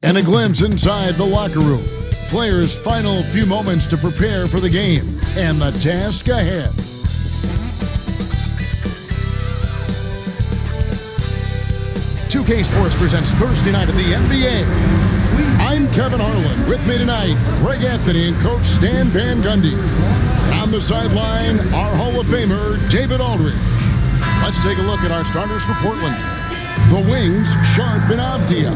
And a glimpse inside the locker room. Players' final few moments to prepare for the game and the task ahead. "2K Sports presents Thursday night of the NBA. I'm Kevin Harlan. With me tonight, Greg Anthony and Coach Stan Van Gundy. On the sideline, our Hall of Famer, David Aldridge. Let's take a look at our starters for Portland. The wings, Sharp and Avdia.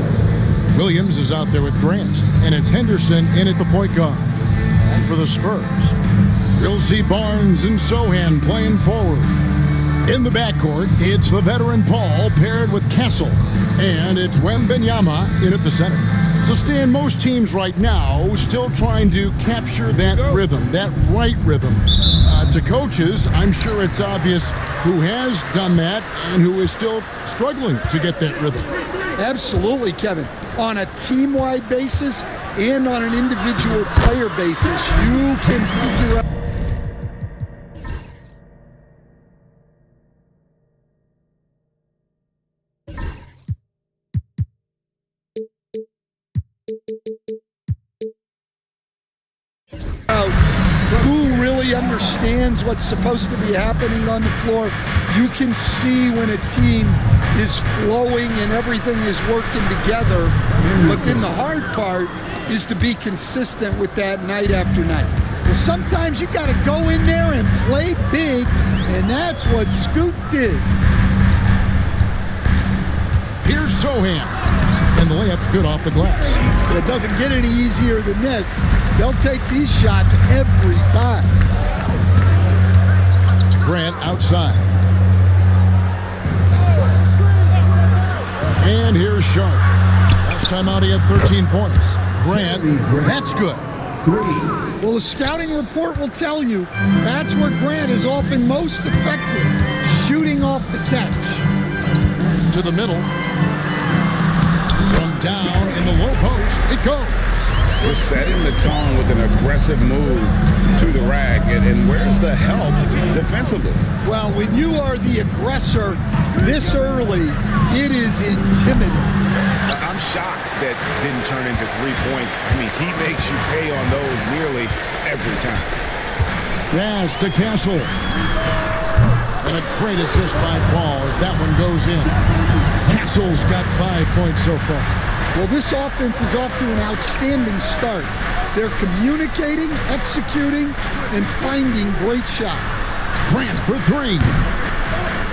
Williams is out there with Grant, and it's Henderson in at the point guard. And for the Spurs, we'll see Barnes and Sohan playing forward. In the backcourt, it's the veteran Paul paired with Castle, and it's Wembanyama in at the center. So, Stan, most teams right now still trying to capture that rhythm, that right rhythm. To coaches, I'm sure it's obvious who has done that and who is still struggling to get that rhythm. Absolutely, Kevin. On a team-wide basis and on an individual player basis, you can figure out. Who really understands what's supposed to be happening on the floor. You can see when a team is flowing and everything is working together. But then the hard part is to be consistent with that night after night. Well, sometimes you got to go in there and play big, and that's what Scoot did. Here's Sohan, and the layup's good off the glass. But it doesn't get any easier than this. They'll take these shots every time. Grant outside. And here's Sharp. Last time out he had 13 points. Grant, that's good. Well, the scouting report will tell you that's where Grant is often most effective, shooting off the catch. To the middle. From down in the low post, it goes. We're setting the tone with an aggressive move to the rack, and where's the help defensively? Well, when you are the aggressor this early, it is intimidating. I'm shocked that didn't turn into 3 points. I mean, he makes you pay on those nearly every time. Pass to Castle. And a great assist by Paul as that one goes in. Castle's got 5 points so far. Well, this offense is off to an outstanding start. They're communicating, executing, and finding great shots. Grant for three.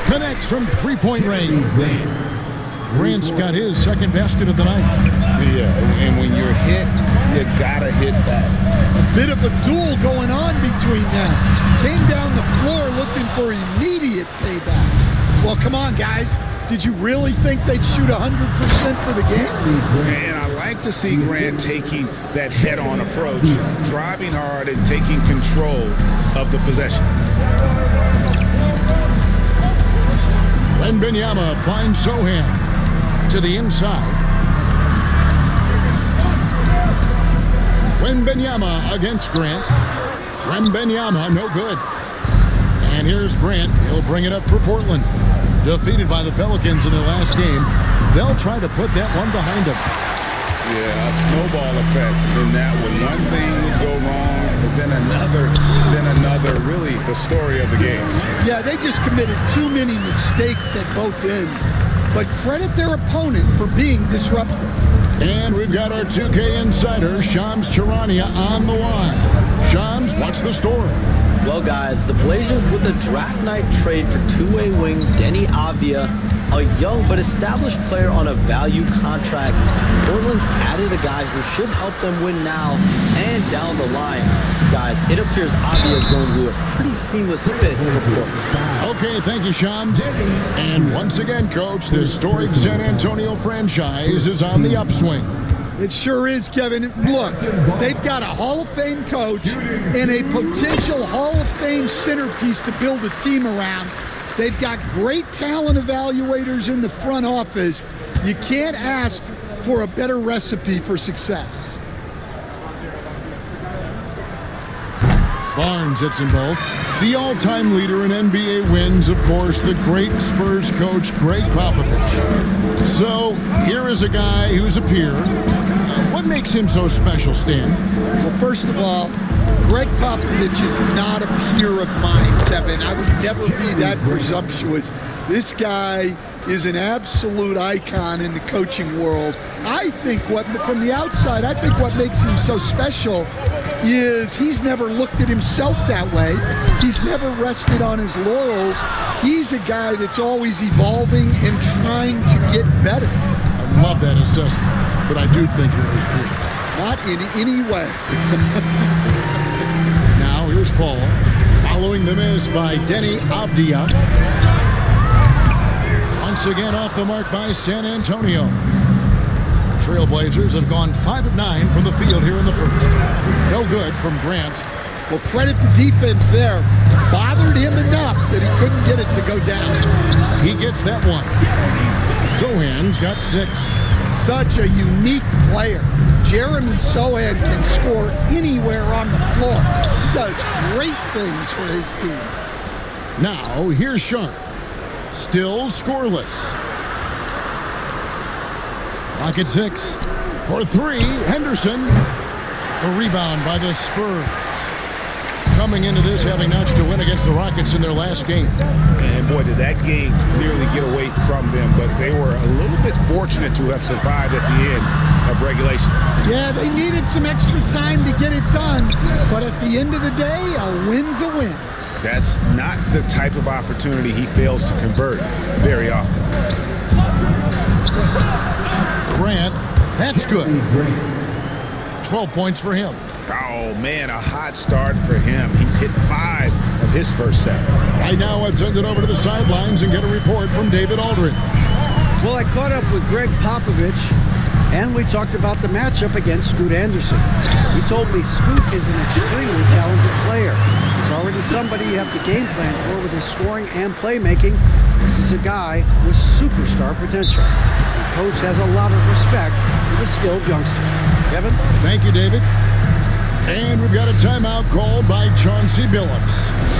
Connects from three-point range. Grant's got his second basket of the night. Yeah, and when you're hit, you gotta hit back. A bit of a duel going on between them. Came down the floor looking for immediate payback. Well, come on, guys. Did you really think they'd shoot 100% for the game? And I like to see Grant taking that head-on approach, driving hard and taking control of the possession. Wembanyama finds Sohan to the inside. Wembanyama against Grant. Wembanyama, no good. And here's Grant. He'll bring it up for Portland. Defeated by the Pelicans in their last game, they'll try to put that one behind them. Yeah, a snowball effect in that one. One thing would go wrong, and then another. Really, the story of the game. Yeah, they just committed too many mistakes at both ends. But credit their opponent for being disruptive. And we've got our 2K insider, Shams Charania, on the line. Shams, what's the story? Well, guys, the Blazers with a draft night trade for two-way wing Denny Avdia, a young but established player on a value contract. Portland's added a guy who should help them win now and down the line. Guys, it appears Avdia is going to be a pretty seamless fit for Portland. Okay, thank you, Shams. And once again, Coach, the storied San Antonio franchise is on the upswing. It sure is, Kevin. Look, they've got a Hall of Fame coach and a potential Hall of Fame centerpiece to build a team around. They've got great talent evaluators in the front office. You can't ask for a better recipe for success. Barnes hits them both. The all-time leader in NBA wins, of course, the great Spurs coach, Greg Popovich. So here is a guy who's a peer, What makes him so special, Stan? Well, first of all, Greg Popovich is not a peer of mine, Kevin. I would never be that presumptuous. This guy is an absolute icon in the coaching world. I think from the outside, I think what makes him so special is he's never looked at himself that way. He's never rested on his laurels. He's a guy that's always evolving and trying to get better. I love that assessment, but I do think you're his peer. Not in any way. Now here's Paul, following the miss by Denny Avdia. Once again off the mark by San Antonio. The Trailblazers have gone 5 of 9 from the field here in the first. No good from Grant. Well, credit the defense there. Bothered him enough that he couldn't get it to go down. He gets that one. Sohan's got 6. Such a unique player. Jeremy Sohan can score anywhere on the floor. He does great things for his team. Now, here's Sharp. Still scoreless. Clock at 6. For 3, Henderson. A rebound by the Spurs. Coming into this, having notched a win against the Rockets in their last game. And boy, did that game nearly get away from them, but they were a little bit fortunate to have survived at the end of regulation. Yeah, they needed some extra time to get it done, but at the end of the day, a win's a win. That's not the type of opportunity he fails to convert very often. Grant, that's good. 12 points for him. Oh, man, a hot start for him. He's hit 5 of his first 7. Right now, let's send it over to the sidelines and get a report from David Aldridge. Well, I caught up with Greg Popovich, and we talked about the matchup against Scoot Anderson. He told me Scoot is an extremely talented player. He's already somebody you have to game plan for with his scoring and playmaking. This is a guy with superstar potential. The coach has a lot of respect for the skilled youngster. Kevin? Thank you, David. And we've got a timeout called by Chauncey Billups.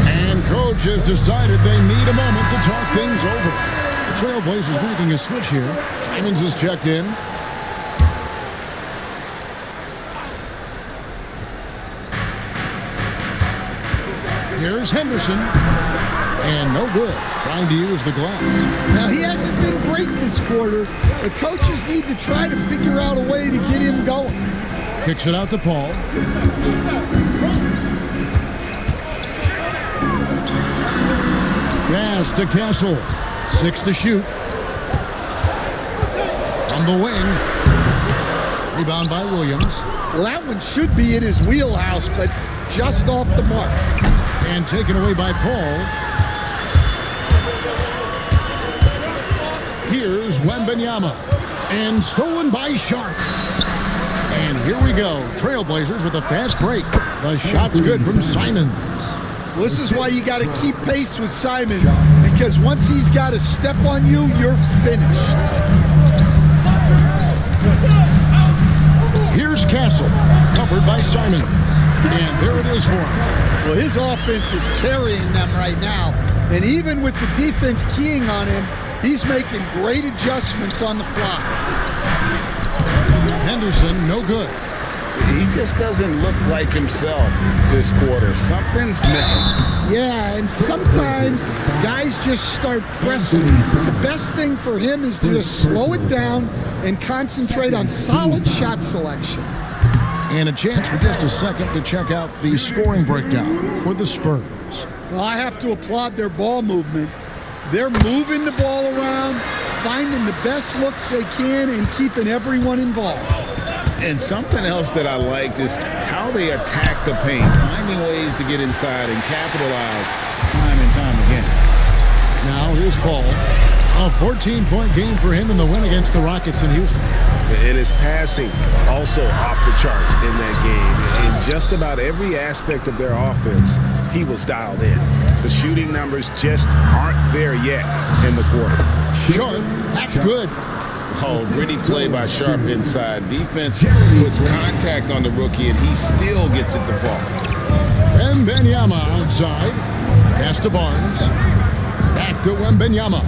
And coach has decided they need a moment to talk things over. The Trailblazers making a switch here. Simons is checked in. Here's Henderson. And no good. Trying to use the glass. Now, he hasn't been great this quarter. The coaches need to try to figure out a way to get him going. Kicks it out to Paul. Pass to Castle. 6 to shoot. From the wing. Rebound by Williams. Well, that one should be in his wheelhouse, but just off the mark. And taken away by Paul. Here's Wembanyama. And stolen by Sharp. And here we go. Trailblazers with a fast break. The shot's good from Simons. Well, this is why you got to keep pace with Simons, because once he's got a step on you, you're finished. Here's Castle, covered by Simons. And there it is for him. Well, his offense is carrying them right now. And even with the defense keying on him, he's making great adjustments on the fly. Henderson, no good. He just doesn't look like himself this quarter. Something's missing. Yeah, and sometimes guys just start pressing. The best thing for him is to just slow it down and concentrate on solid shot selection. And a chance for just a second to check out the scoring breakdown for the Spurs. Well, I have to applaud their ball movement. They're moving the ball around, finding the best looks they can, and keeping everyone involved. And something else that I liked is how they attack the paint, finding ways to get inside and capitalize time and time again. Now here's Paul. A 14-point game for him in the win against the Rockets in Houston. And his passing also off the charts in that game. In just about every aspect of their offense, he was dialed in. The shooting numbers just aren't there yet in the quarter. Sharp, that's good. Oh, gritty play by Sharp inside. Defense puts contact on the rookie, and he still gets it to fall. Wembanyama outside. Pass to Barnes. Back to Wembanyama.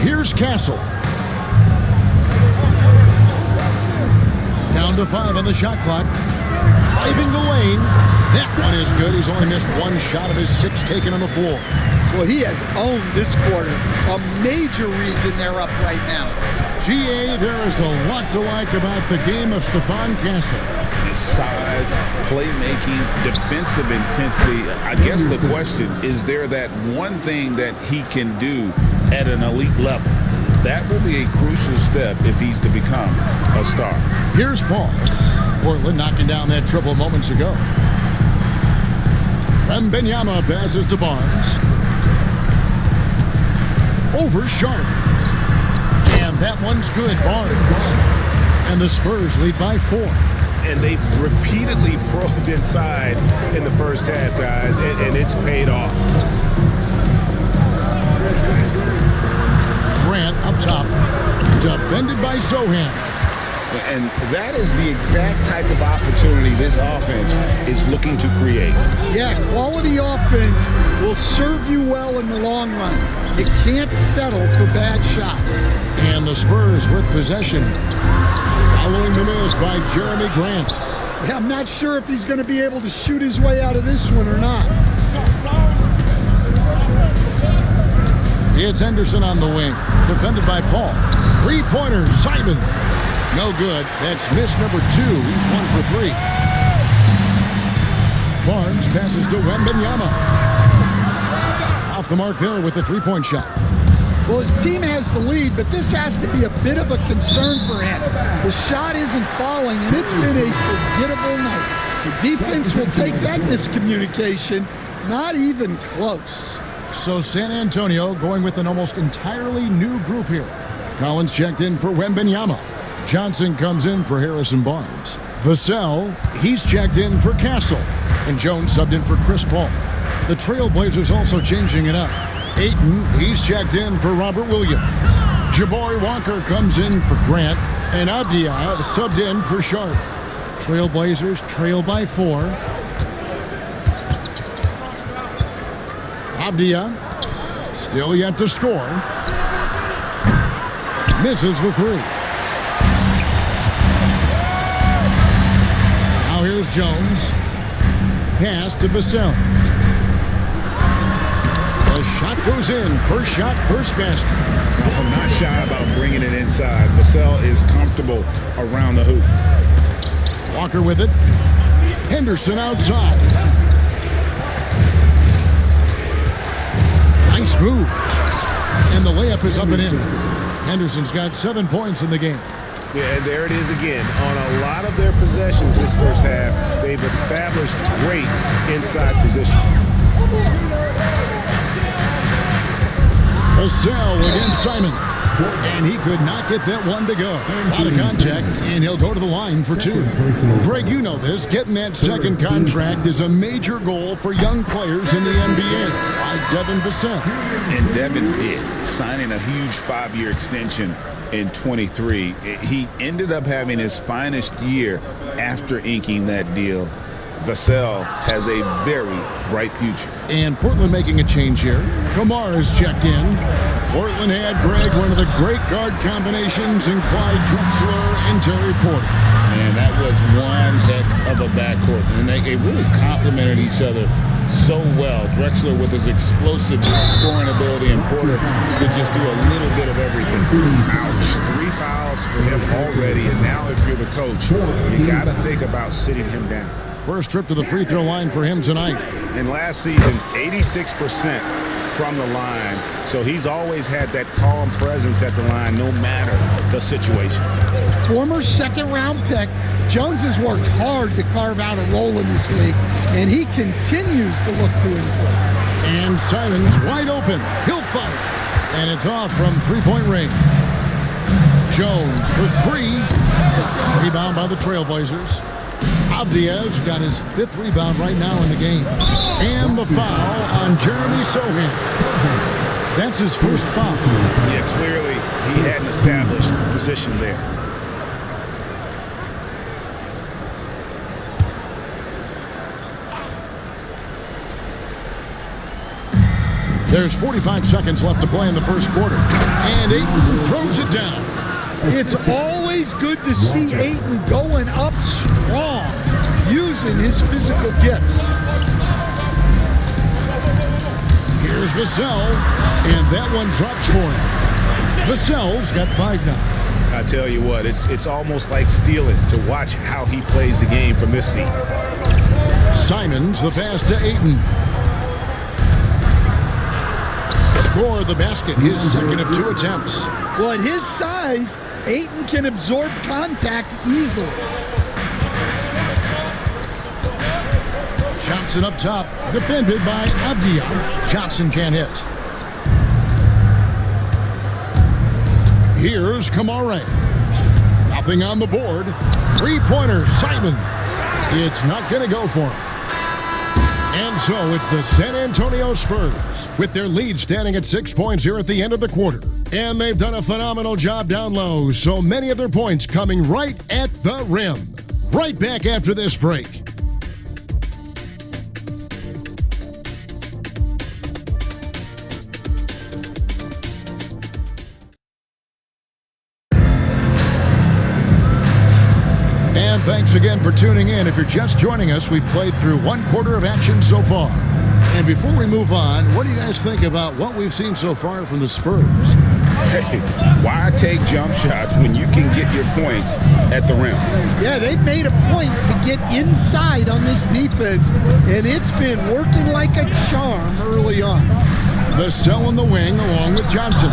Here's Castle. Down to 5 on the shot clock. Driving the lane. That one is good. He's only missed one shot of his 6 taken on the floor. Well, he has owned this quarter. A major reason they're up right now. GA, there is a lot to like about the game of Stephon Castle. His size, playmaking, defensive intensity. I guess the question, is there that one thing that he can do at an elite level? That will be a crucial step if he's to become a star. Here's Paul. Portland knocking down that triple moments ago. Wembanyama passes to Barnes. Over Sharp. And that one's good, Barnes. And the Spurs lead by 4. And they've repeatedly probed inside in the first half, guys, and it's paid off. Grant up top, defended by Sohan. And that is the exact type of opportunity this offense is looking to create. Yeah, quality offense will serve you well in the long run. You can't settle for bad shots. And the Spurs with possession. Following the miss by Jeremy Grant. Yeah, I'm not sure if he's going to be able to shoot his way out of this one or not. It's Henderson on the wing, defended by Paul. 3-pointer, Simon. No good. That's miss number 2. He's 1 for 3. Barnes passes to Wembanyama. Off the mark there with the 3-point shot. Well, his team has the lead, but this has to be a bit of a concern for him. The shot isn't falling, and it's been a forgettable night. The defense will take that miscommunication. Not even close. So San Antonio going with an almost entirely new group here. Collins checked in for Wembanyama. Johnson comes in for Harrison Barnes. Vassell, he's checked in for Castle. And Jones subbed in for Chris Paul. The Trailblazers also changing it up. Ayton, he's checked in for Robert Williams. Jabari Walker comes in for Grant. And Avdia subbed in for Sharp. Trailblazers trail by 4. Avdia, still yet to score. Misses the 3. Now here's Jones. Pass to Vassell. The shot goes in. First shot, first basket. I'm not shy about bringing it inside. Vassell is comfortable around the hoop. Walker with it. Henderson outside. Nice move. And the layup is up and in. Henderson's got 7 points in the game. Yeah, and there it is again. On a lot of their possessions this first half, they've established great inside position. Vassell against Simon. And he could not get that one to go. Out of contact, and he'll go to the line for 2. Greg, you know this. Getting that second contract is a major goal for young players in the NBA, like Devin Vassell. And Devin did, signing a huge 5-year extension in 23. He ended up having his finest year after inking that deal. Vassell has a very bright future. And Portland making a change here. Kamar is checked in. Portland had Greg, one of the great guard combinations in Clyde Drexler and Terry Porter. Man, that was one heck of a backcourt. And they really complemented each other so well. Drexler with his explosive scoring ability, and Porter could just do a little bit of everything. 3 fouls for him already, and now if you're the coach, you got to think about sitting him down. First trip to the free throw line for him tonight. And last season, 86% from the line. So he's always had that calm presence at the line no matter the situation. Former second-round pick, Jones has worked hard to carve out a role in this league, and he continues to look to improve. And Simon's wide open. He'll fire. And it's off from 3-point range. Jones for 3. Rebound by the Trailblazers. Avdia's got his 5th rebound right now in the game. And the foul on Jeremy Sohan. That's his first foul. Yeah, clearly he hadn't established position there. There's 45 seconds left to play in the first quarter. And Ayton throws it down. It's always always good to see Ayton going up strong, using his physical gifts. Here's Vassell, and that one drops for him. Vassell's got 5 now. I tell you what, it's almost like stealing to watch how he plays the game from this seat. Simons, the pass to Ayton. Score the basket, his second of 2 attempts. Well, at his size, Ayton can absorb contact easily. Johnson up top, defended by Avdia. Johnson can't hit. Here's Kamare. Nothing on the board. 3-pointer, Simon. It's not going to go for him. And so it's the San Antonio Spurs with their lead standing at 6 points here at the end of the quarter. And they've done a phenomenal job down low, so many of their points coming right at the rim. Right back after this break. And thanks again for tuning in. If you're just joining us, we've played through 1 quarter of action so far. And before we move on, what do you guys think about what we've seen so far from the Spurs? Hey, why take jump shots when you can get your points at the rim? Yeah, they've made a point to get inside on this defense, and it's been working like a charm early on. Vassell in the wing along with Johnson.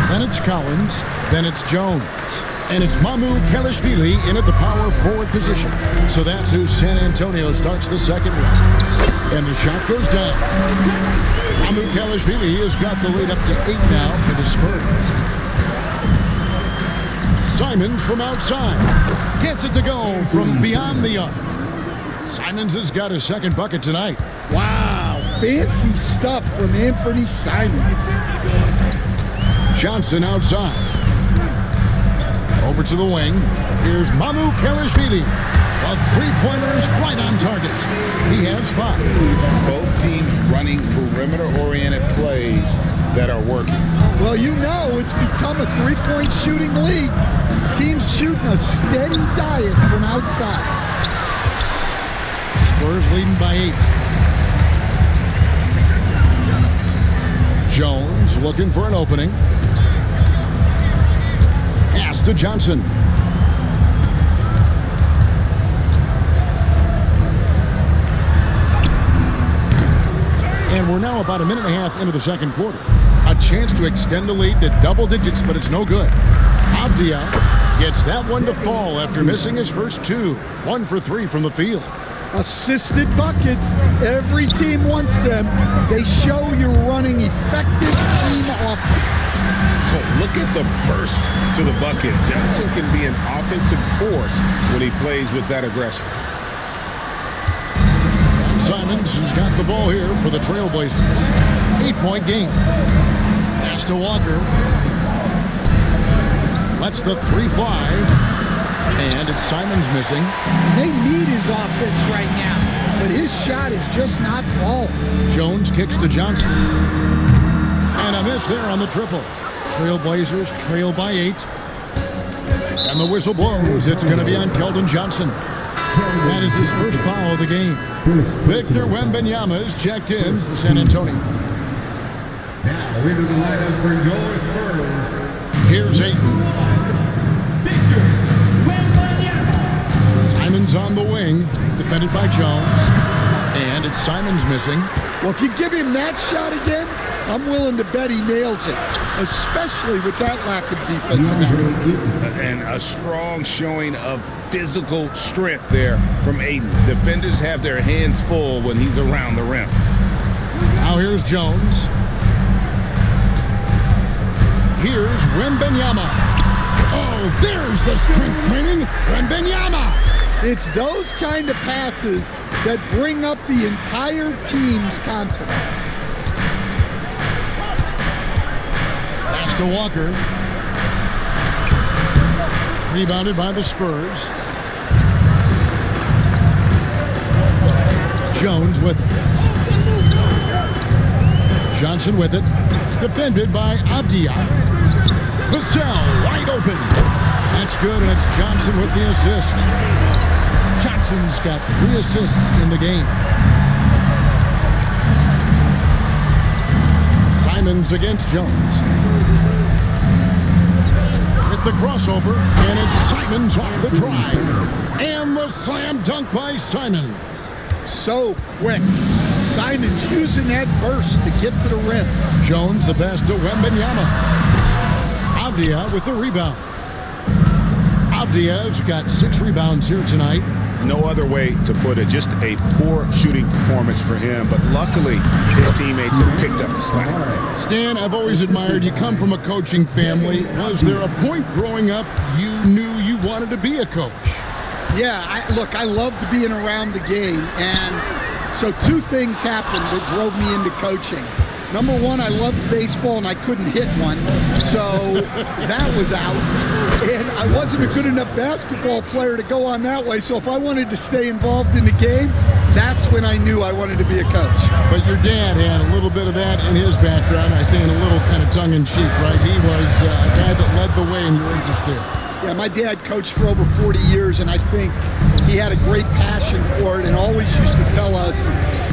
Then it's Collins. Then it's Jones. And it's Mamu Kelishvili in at the power forward position. So that's who San Antonio starts the second with. And the shot goes down. Mamu Kelishvili has got the lead up to 8 now for the Spurs. Simons from outside. Gets it to go from beyond the arc. Simons has got his second bucket tonight. Wow, fancy stuff from Anthony Simons. Johnson outside. Over to the wing. Here's Mamu Kelishvili. A 3-pointer is right on target. He has 5. Both teams running perimeter-oriented plays that are working. Well, you know it's become a 3-point shooting league. Teams shooting a steady diet from outside. Spurs leading by 8. Jones looking for an opening. Pass to Johnson. And we're now about a minute and a half into the second quarter. A chance to extend the lead to double digits, but it's no good. Avdia gets that one to fall after missing his first 2. 1 for 3 from the field. Assisted buckets. Every team wants them. They show you're running effective team offense. Oh, look at the burst to the bucket. Johnson can be an offensive force when he plays with that aggression. And Simons has got the ball here for the Trailblazers. 8-point game. Pass to Walker. Lets the 3 fly. And it's Simons missing. They need his offense right now, but his shot is just not falling. Jones kicks to Johnson. And a miss there on the triple. Trailblazers trail by 8. And the whistle blows. It's going to be on Keldon Johnson. That is his first foul of the game. Victor Wembanyama is checked in for San Antonio. Now into the lineup for your Spurs. Here's Ayton. Simons on the wing, defended by Jones. And it's Simons missing. Well, if you give him that shot again, I'm willing to bet he nails it, especially with that lack of defensive effort. And a strong showing of physical strength there from Ayton. Defenders have their hands full when he's around the rim. Now here's Jones. Here's Wembanyama. Oh, there's the strength training. Wembanyama. It's those kind of passes that bring up the entire team's confidence. Pass to Walker. Rebounded by the Spurs. Jones with it. Johnson with it. Defended by Avdia. Vassell wide open. That's good, and it's Johnson with the assist. Johnson's got 3 assists in the game. Simons against Jones. With the crossover, and it's Simons off the drive. And the slam dunk by Simons. So quick. Simons using that burst to get to the rim. Jones the pass to Wembanyama. Avdia with the rebound. Avdia's got 6 rebounds here tonight. No other way to put it. Just a poor shooting performance for him, but luckily his teammates have picked up the slack. Stan, I've always admired you. Come from a coaching family. Was there a point growing up you knew you wanted to be a coach? Yeah, I loved being around the game, and so 2 things happened that drove me into coaching. Number 1, I loved baseball and I couldn't hit one, so that was out. And I wasn't a good enough basketball player to go on that way, so if I wanted to stay involved in the game, that's when I knew I wanted to be a coach. But your dad had a little bit of that in his background. I say in a little kind of tongue-in-cheek, right? He was a guy that led the way in your interest there. Yeah, my dad coached for over 40 years, and I think he had a great passion for it and always used to tell us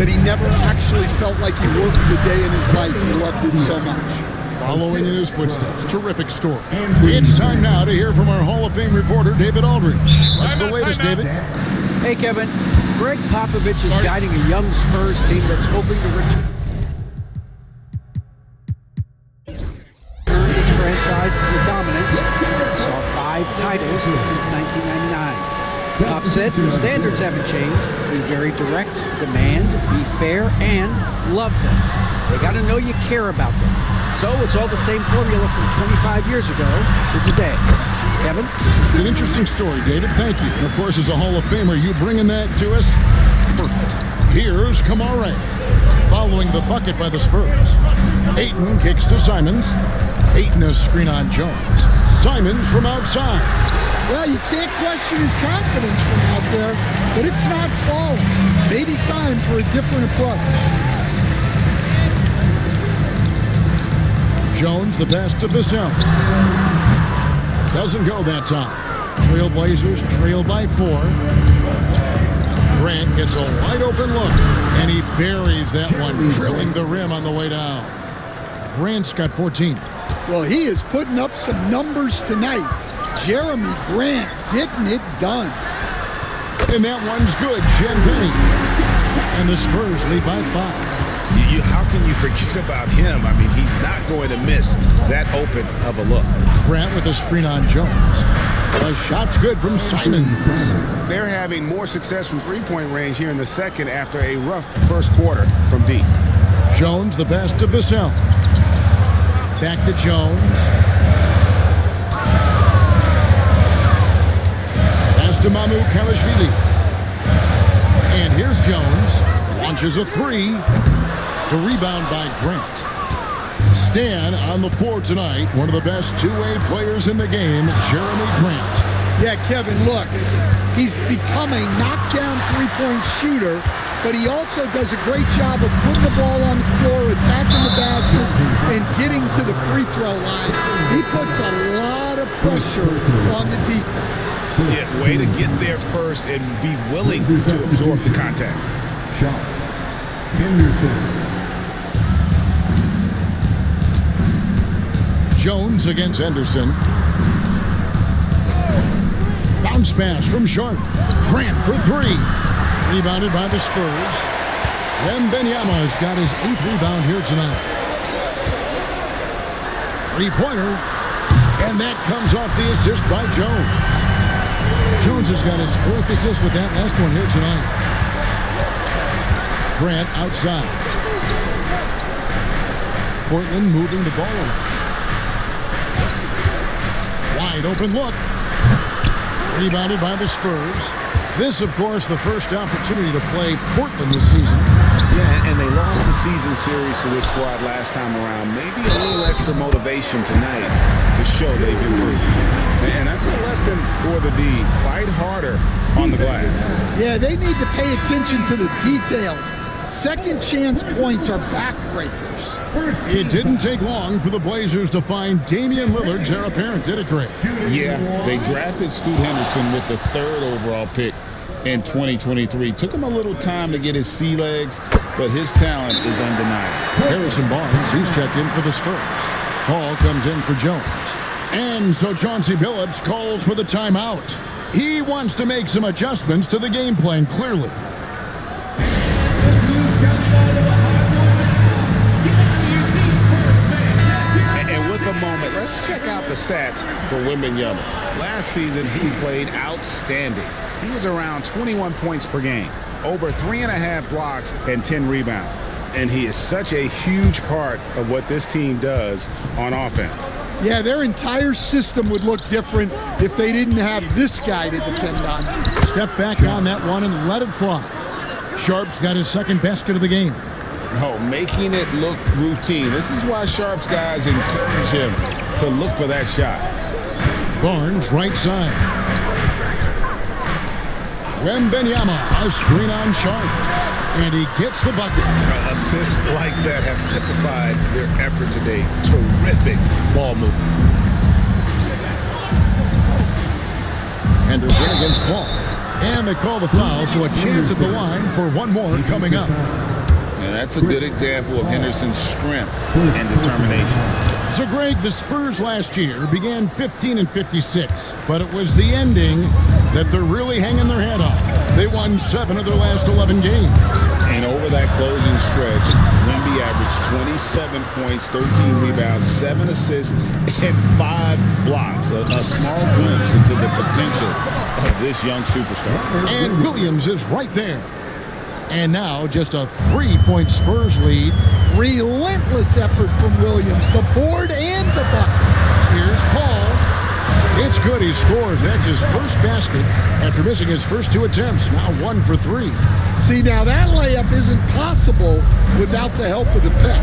that he never actually felt like he worked a day in his life. He loved it so much. Following in his footsteps. Terrific story. It's time now to hear from our Hall of Fame reporter, David Aldridge. What's the latest, David? Hey, Kevin. Greg Popovich is guiding a young Spurs team that's hoping to return this franchise to the dominance. Saw 5 titles since 1999. Pop said the standards haven't changed. Be very direct, demand, be fair, and love them. They got to know you care about them. So it's all the same formula from 25 years ago to today. Kevin? It's an interesting story, David. Thank you. And of course, as a Hall of Famer, you bringing that to us? Perfect. Here's Kamare. Following the bucket by the Spurs. Ayton kicks to Simons. Ayton a screen on Jones. Simons from outside. Well, you can't question his confidence from out there, but it's not falling. Maybe time for a different approach. Jones, the pass to Vassell. Doesn't go that time. Trailblazers trail by 4. Grant gets a wide open look, and he buries that one, drilling the rim on the way down. Grant's got 14. Well, he is putting up some numbers tonight. Jeremy Grant getting it done. And that one's good, Jen Penny. And the Spurs lead by 5. How can you forget about him? I mean, he's not going to miss that open of a look. Grant with a screen on Jones. The shot's good from Simons. They're having more success from three-point range here in the second after a rough first quarter from deep. Jones, the pass to Vassell. Back to Jones. Pass to Mamu Kalashvili. And here's Jones. Launches a 3. The rebound by Grant. Stan on the floor tonight. One of the best two-way players in the game, Jeremy Grant. Yeah, Kevin, look. He's become a knockdown three-point shooter, but he also does a great job of putting the ball on the floor, attacking the basket, and getting to the free throw line. He puts a lot of pressure on the defense. Yeah, way to get there first and be willing to absorb the contact. Shot. Henderson. Jones against Henderson. Bounce pass from Sharp. Grant for 3. Rebounded by the Spurs. Wembanyama has got his 8th rebound here tonight. 3-pointer. And that comes off the assist by Jones. Jones has got his 4th assist with that last one here tonight. Grant outside. Portland moving the ball around. Wide open look. Rebounded by the Spurs. This, of course, the first opportunity to play Portland this season. Yeah, and they lost the season series to this squad last time around. Maybe a little extra motivation tonight to show they've improved. And that's a lesson for the D. Fight harder on the glass. Yeah, they need to pay attention to the details. Second chance points are backbreakers. It didn't take long for the Blazers to find Damian Lillard's heir apparent, did it, Greg? Yeah, they drafted Scoot Henderson with the 3rd overall pick in 2023. Took him a little time to get his sea legs, but his talent is undeniable. Harrison Barnes, he's checked in for the Spurs. Paul comes in for Jones. And so Chauncey Billups calls for the timeout. He wants to make some adjustments to the game plan, clearly. And with a moment, let's check out the stats for Wembanyama. Last season, he played outstanding. He was around 21 points per game, over 3.5 blocks and 10 rebounds. And he is such a huge part of what this team does on offense. Yeah, their entire system would look different if they didn't have this guy to depend on. Step back on that one and let it fly. Sharp's got his 2nd basket of the game. Oh, making it look routine. This is why Sharp's guys encourage him to look for that shot. Barnes, right side. Wembanyama, a screen on Sharp. And he gets the bucket. Assists like that have typified their effort today. Terrific ball movement. Henderson against Paul. And they call the foul, so a chance at the line for one more coming up. And that's a good example of Henderson's strength and determination. So, Greg, the Spurs last year began 15-56, but it was the ending that they're really hanging their head on. They won 7 of their last 11 games. And over that closing stretch, Wemby averaged 27 points, 13 rebounds, 7 assists, and 5 blocks. A small glimpse into the potential of this young superstar. And Williams is right there. And now just a 3-point Spurs lead. Relentless effort from Williams, the board and the bucket. Here's Paul. It's good, he scores. That's his first basket after missing his first 2 attempts. Now 1 for 3. See, now that layup isn't possible without the help of the pick.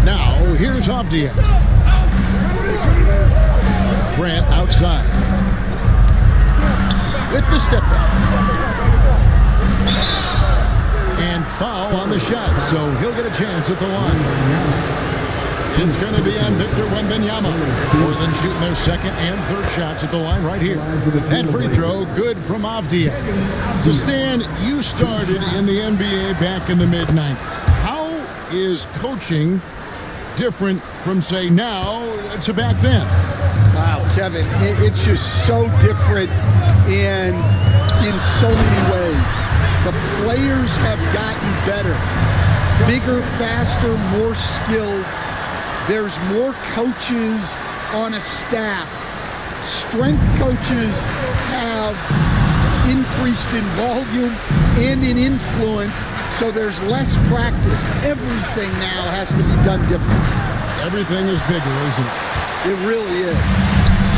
Now, here's Avdia. Grant outside. With the step back. And foul on the shot, so he'll get a chance at the line. It's going to be on Victor Wembanyama. Portland shooting their 2nd and 3rd shots at the line right here. That free throw, good from Avdia. So, Stan, you started in the NBA back in the mid-90s. How is coaching different from, say, now to back then? Wow, Kevin, it's just so different and in so many ways. The players have gotten better. Bigger, faster, more skilled. There's more coaches on a staff. Strength coaches have increased in volume and in influence, so there's less practice. Everything now has to be done different. Everything is bigger, isn't it? It really is.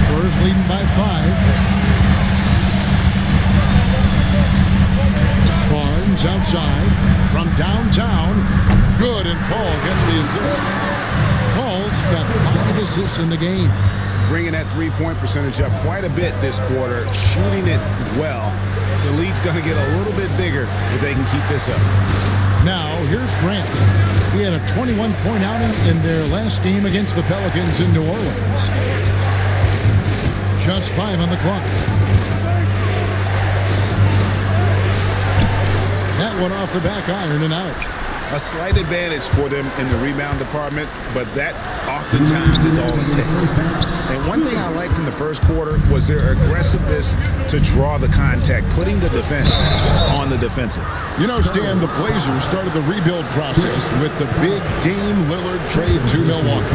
Spurs leading by 5. Barnes outside from downtown. Good, and Paul gets the assist. Paul's got 5 assists in the game. Bringing that 3-point percentage up quite a bit this quarter, shooting it well. The lead's going to get a little bit bigger if they can keep this up. Now, here's Grant. He had a 21-point outing in their last game against the Pelicans in New Orleans. Just 5 on the clock. That one off the back iron and out. A slight advantage for them in the rebound department, but that oftentimes is all it takes. And one thing I liked in the first quarter was their aggressiveness to draw the contact, putting the defense on the defensive. You know, Stan, the Blazers started the rebuild process with the big Dame Lillard trade to Milwaukee.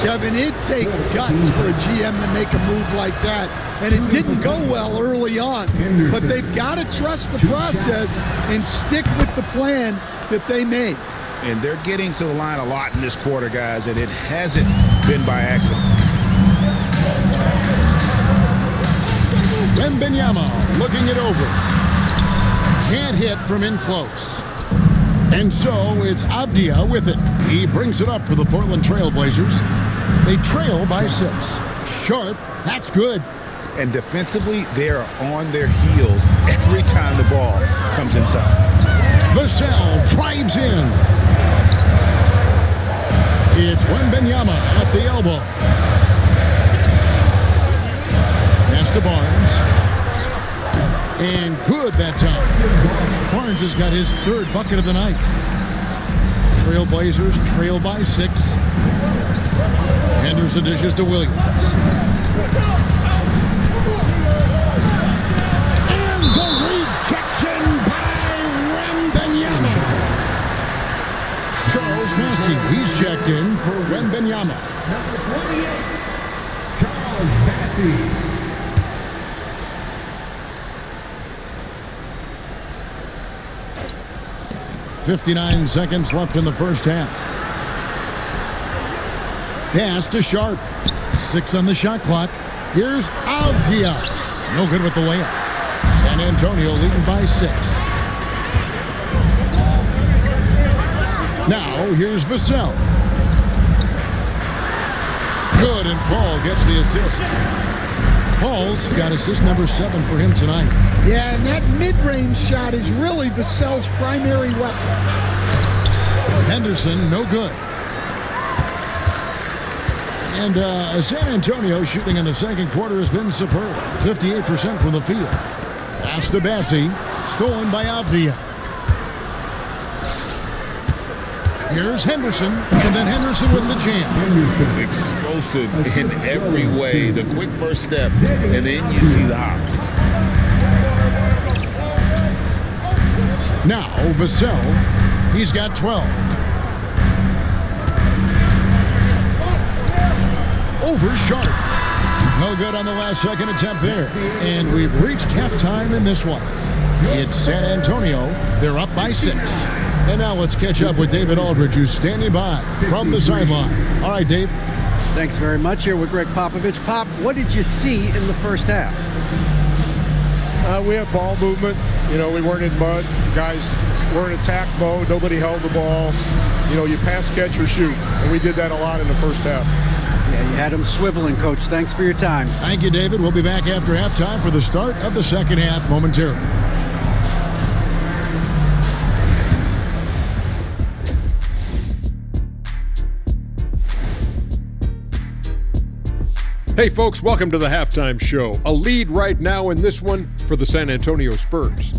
Kevin, it takes guts for a GM to make a move like that, and it didn't go well early on. But they've got to trust the process and stick with the plan that they made. And they're getting to the line a lot in this quarter, guys, and it hasn't been by accident. Wembanyama looking it over. Can't hit from in close. And so it's Avdia with it. He brings it up for the Portland Trailblazers. They trail by 6. Sharp, that's good. And defensively, they are on their heels every time the ball comes inside. Vassell tries weaves in. It's Wembanyama at the elbow. Pass to Barnes. And good that time. Barnes has got his third bucket of the night. Trailblazers trail by 6. Henderson dishes to Williams. And the rejection by Wembanyama. Charles Massey, he's checked in for Wembanyama. Number 28, Charles Massey. 59 seconds left in the first half. Pass to Sharp. 6 on the shot clock. Here's Avdia. No good with the layup. San Antonio leading by 6. Now here's Vassell. Good, and Paul gets the assist. Paul's got assist number 7 for him tonight. Yeah, and that mid-range shot is really Vassell's primary weapon. Henderson, no good. And San Antonio shooting in the second quarter has been superb. 58% from the field. Pass to Bassi. Stolen by Avdia. Here's Henderson, and then Henderson with the jam. Explosive in every way. The quick first step, and then you see the hop. Now, Vassell, he's got 12. Over Sharp. No good on the last second attempt there. And we've reached halftime in this one. It's San Antonio. They're up by 6. And now let's catch up with David Aldridge, who's standing by from the sideline. All right, Dave. Thanks very much. Here with Greg Popovich. Pop, what did you see in the first half? We had ball movement. You know, we weren't in mud. Guys were in attack mode. Nobody held the ball. You know, you pass, catch, or shoot. And we did that a lot in the first half. Yeah, you had him swiveling, Coach. Thanks for your time. Thank you, David. We'll be back after halftime for the start of the second half momentarily. Hey folks, welcome to the halftime show. A lead right now in this one for the San Antonio Spurs.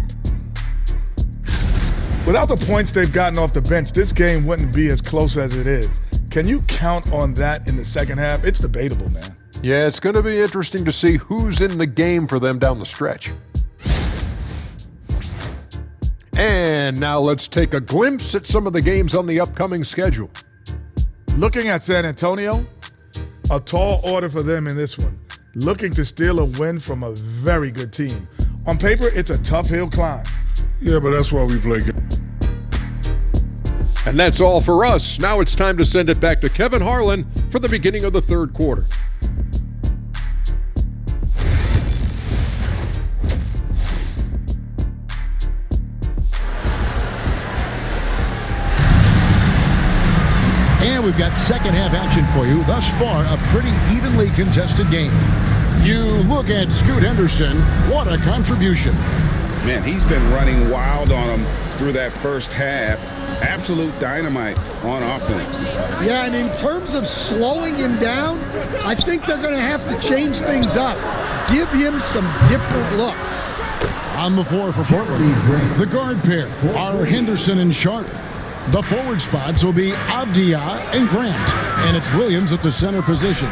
Without the points they've gotten off the bench, this game wouldn't be as close as it is. Can you count on that in the second half? It's debatable, man. Yeah, it's going to be interesting to see who's in the game for them down the stretch. And now let's take a glimpse at some of the games on the upcoming schedule. Looking at San Antonio, a tall order for them in this one. Looking to steal a win from a very good team. On paper, it's a tough hill climb. Yeah, but that's why we play good. And that's all for us. Now it's time to send it back to Kevin Harlan for the beginning of the third quarter. And we've got second half action for you. Thus far, a pretty evenly contested game. You look at Scoot Henderson. What a contribution. Man, he's been running wild on him through that first half. Absolute dynamite on offense. Yeah, and in terms of slowing him down, I think they're going to have to change things up. Give him some different looks. On the floor for Portland, the guard pair are Henderson and Sharp. The forward spots will be Avdia and Grant, and it's Williams at the center position.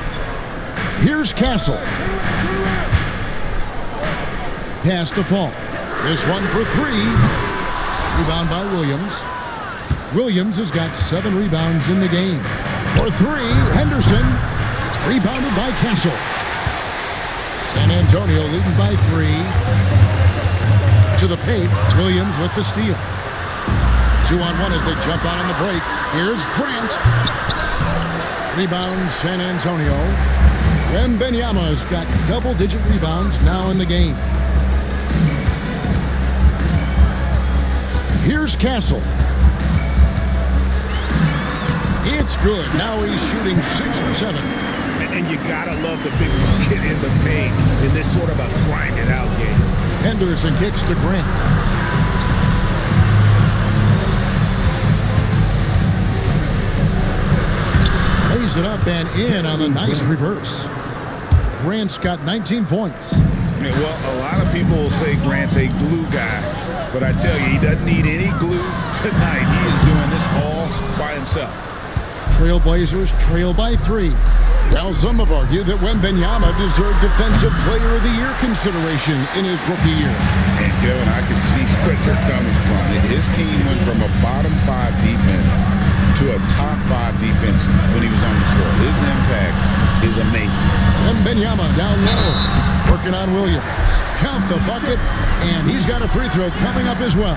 Here's Castle. Pass to Paul. This one for 3. Rebound by Williams. Williams has got 7 rebounds in the game. For 3, Henderson. Rebounded by Castle. San Antonio leading by 3. To the paint, Williams with the steal. 2-on-1 as they jump out on the break. Here's Grant. Rebound San Antonio. Wembanyama's got double-digit rebounds now in the game. Here's Castle. It's good. Now he's shooting 6 for 7. And you gotta love the big bucket in the paint in this sort of a grind-it-out game. Henderson kicks to Grant. lays it up and in on the nice reverse. Grant's got 19 points. Yeah, well, a lot of people will say Grant's a glue guy, but I tell you, he doesn't need any glue tonight. He is doing this all by himself. Trailblazers trail by 3. Well, some have argued that Wembanyama deserved Defensive Player of the Year consideration in his rookie year. And Kevin, I can see where they're coming from. His team went from a bottom 5 defense to a top 5 defense when he was on the floor. His impact is amazing. Wembanyama down low, working on Williams. Count the bucket, and he's got a free throw coming up as well.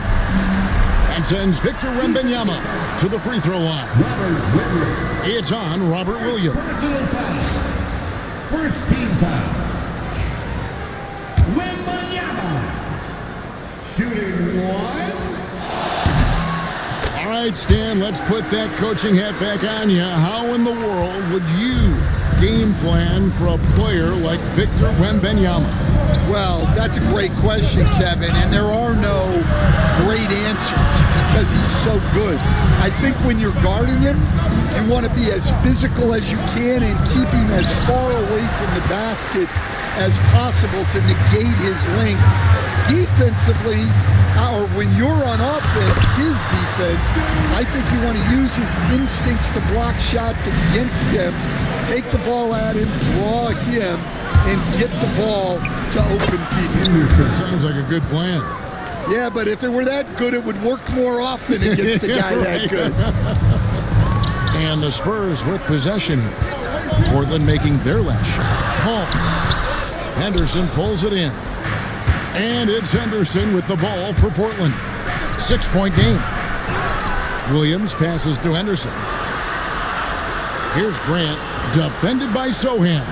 And sends Victor Wembanyama to the free throw line. It's on Robert Williams. Personal foul. First team foul. Wembanyama. Shooting 1. All right, Stan, let's put that coaching hat back on you. How in the world would you game plan for a player like Victor Wembanyama? Well, that's a great question, Kevin, and there are no great answers because he's so good. I think when you're guarding him, you want to be as physical as you can and keep him as far away from the basket as possible to negate his length. Defensively, or when you're on offense, his defense, I think you want to use his instincts to block shots against him, take the ball at him, draw him, and get the ball to open people. Sounds like a good plan. Yeah, but if it were that good, it would work more often against a guy that good. And the Spurs with possession. Portland making their last shot. Home. Henderson pulls it in. And it's Henderson with the ball for Portland. 6-point game. Williams passes to Henderson. Here's Grant, defended by Sohan.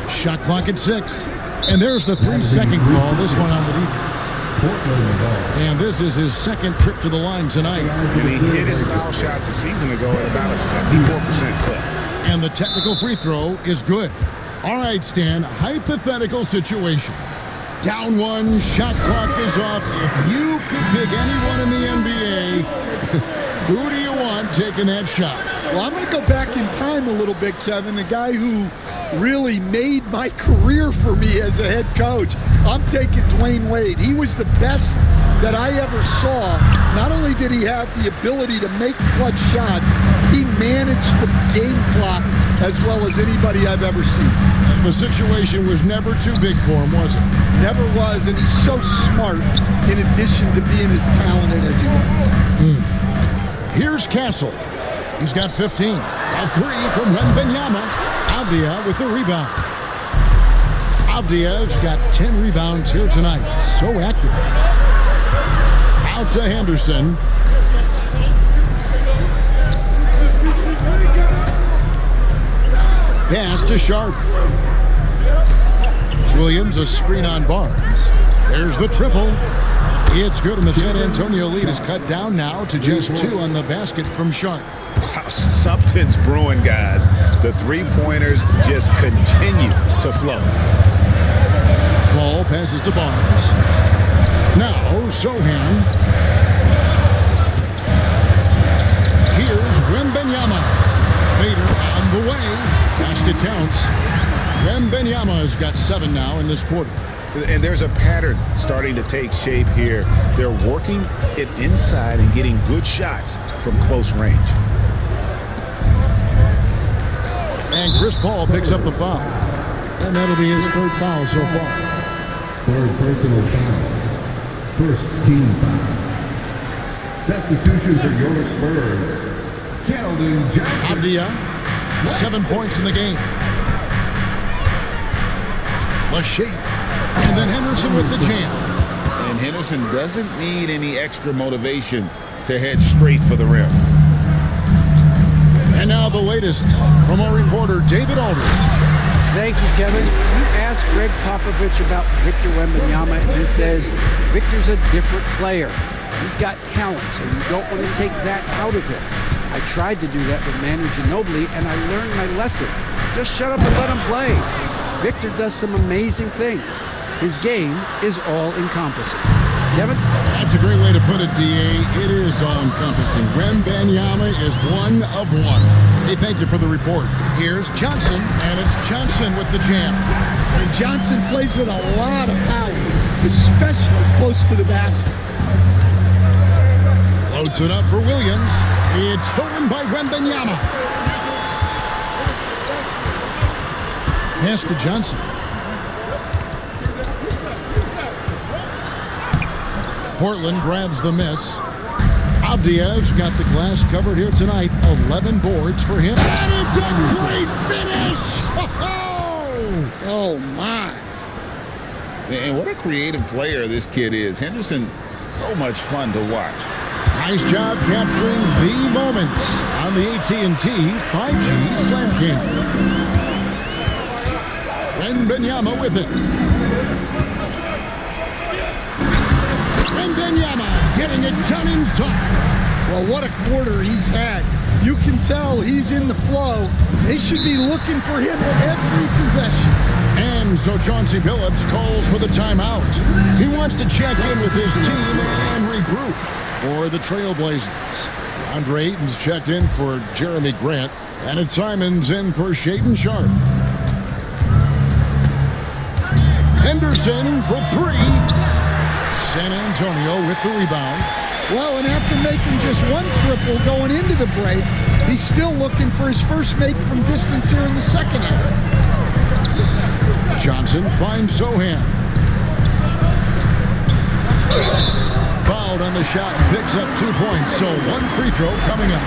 Shot clock at 6. And there's the 3-second call, this one on the defense. And this is his second trip to the line tonight. And he hit his foul shots a season ago at about a 74% clip. And the technical free throw is good. All right, Stan, hypothetical situation. Down 1, shot clock is off. If you could pick anyone in the NBA, who do you want taking that shot? Well, I'm going to go back in time a little bit, Kevin. The guy who really made my career for me as a head coach. I'm taking Dwayne Wade. He was the best that I ever saw. Not only did he have the ability to make clutch shots, he managed the game clock as well as anybody I've ever seen. The situation was never too big for him, was it? Never was, and he's so smart in addition to being as talented as he was. Here's Castle. He's got 15. A 3 from Wembanyama. Avdia with the rebound. Avdia's got 10 rebounds here tonight. So active. Out to Henderson. Pass to Sharp. Williams, a screen on Barnes. There's the triple. It's good, and the San Antonio lead is cut down now to just 2 on the basket from Sharp. Wow, something's brewing, guys. The three-pointers just continue to flow. Ball passes to Barnes. Now, Sohan. Here's Wembanyama. Fader on the way. Basket counts. Wembanyama's got 7 now in this quarter. And there's a pattern starting to take shape here. They're working it inside and getting good shots from close range. And Chris Paul picks up the foul. And that'll be his 3rd foul so far. 3rd personal foul. First team foul. Substitution for your Spurs. Keldon Johnson. Avdia, 7 points in the game. Lachey. And then Henderson with the jam. And Henderson doesn't need any extra motivation to head straight for the rim. And now the latest from our reporter, David Aldridge. Thank you, Kevin. You asked Greg Popovich about Victor Wembanyama, and he says Victor's a different player. He's got talent, so you don't want to take that out of him. I tried to do that with Manu Ginobili, and I learned my lesson. Just shut up and let him play. Victor does some amazing things. His game is all-encompassing. Kevin? That's a great way to put it, D.A. It is all-encompassing. Wembanyama is one of one. Hey, thank you for the report. Here's Johnson, and it's Johnson with the jam. And Johnson plays with a lot of power, especially close to the basket. Floats it up for Williams. It's stolen by Wembanyama. Pass to Johnson. Portland grabs the miss. Avdiev's got the glass covered here tonight. 11 boards for him. And it's a great finish! Oh, my. And what a creative player this kid is. Henderson, so much fun to watch. Nice job capturing the moments on the AT&T 5G Slam King. Wembanyama with it. Wembanyama getting it done inside. Well, what a quarter he's had. You can tell he's in the flow. They should be looking for him every possession. And so Chauncey Billups calls for the timeout. He wants to check in with his team and regroup for the Trailblazers. Andre Ayton's checked in for Jeremy Grant, and it's Simons in for Shaedon Sharpe. Henderson for three. San Antonio with the rebound. Well, and after making just one triple going into the break, he's still looking for his first make from distance here in the second half. Johnson finds Sohan. Fouled on the shot and picks up 2 points, so one free throw coming up.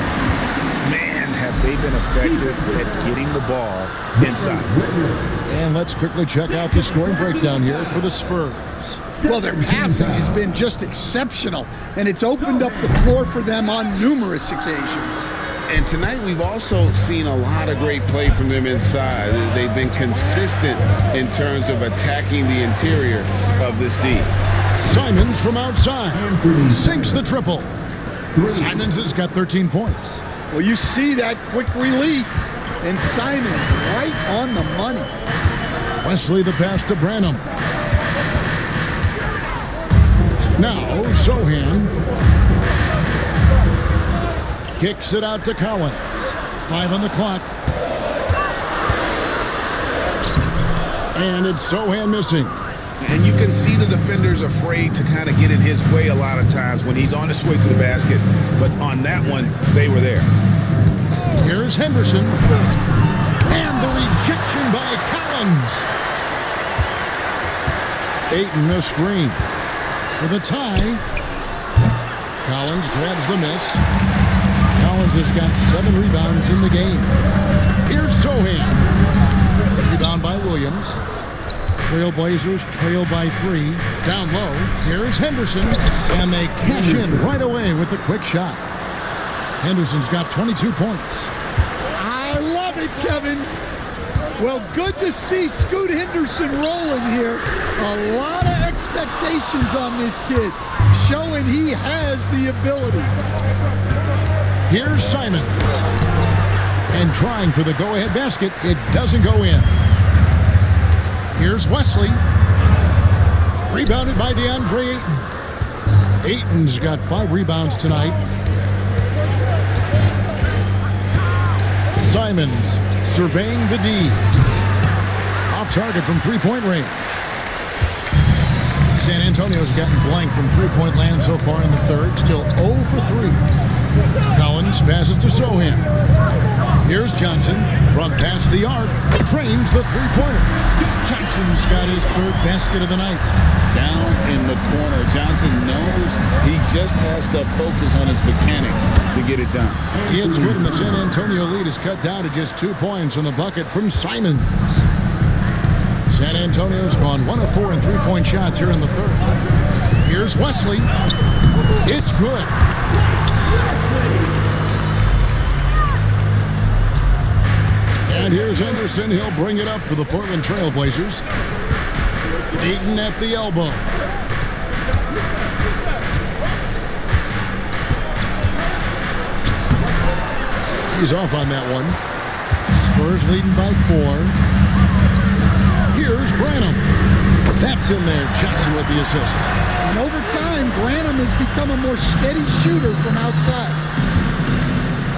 Man, have they been effective at getting the ball inside. And let's quickly check out the scoring breakdown here for the Spurs. Well, their passing has been just exceptional, and it's opened up the floor for them on numerous occasions. And tonight we've also seen a lot of great play from them inside. They've been consistent in terms of attacking the interior of this D. Simons from outside sinks the triple. Simons has got 13 points. Well, you see that quick release, and Simon right on the money. Wesley the pass to Branham. Now Sohan kicks it out to Collins. 5 on the clock. And it's Sohan missing. And you can see the defenders afraid to kind of get in his way a lot of times when he's on his way to the basket. But on that one, they were there. Here's Henderson. And the rejection by Collins. Ayton a screen. For the tie. Collins grabs the miss. Collins has got 7 rebounds in the game. Here's Sohan. Rebound by Williams. Trailblazers trail by 3. Down low. Here's Henderson. And they cash in right away with a quick shot. Henderson's got 22 points. I love it, Kevin. Well, good to see Scoot Henderson rolling here. A lot of expectations on this kid, showing he has the ability. Here's Simons. And trying for the go-ahead basket. It doesn't go in. Here's Wesley. Rebounded by DeAndre Ayton. Ayton's got 5 rebounds tonight. Simons surveying the D. Off target from three-point range. San Antonio's gotten blank from three-point land so far in the third. Still 0 for 3. Collins passes to Sohan. Here's Johnson. Front pass the arc. Trains the three-pointer. Johnson's got his 3rd basket of the night. Down in the corner. Johnson knows he just has to focus on his mechanics to get it done. It's good, and the San Antonio lead is cut down to just 2 points on the bucket from Simons. San Antonio's gone 1 of 4 in three-point shots here in the 3rd. Here's Wesley. It's good. And here's Henderson. He'll bring it up for the Portland Trailblazers. Ayton at the elbow. He's off on that one. Spurs leading by 4. Here's Branham. That's in there. Johnson with the assist. And over time, and Branham has become a more steady shooter from outside.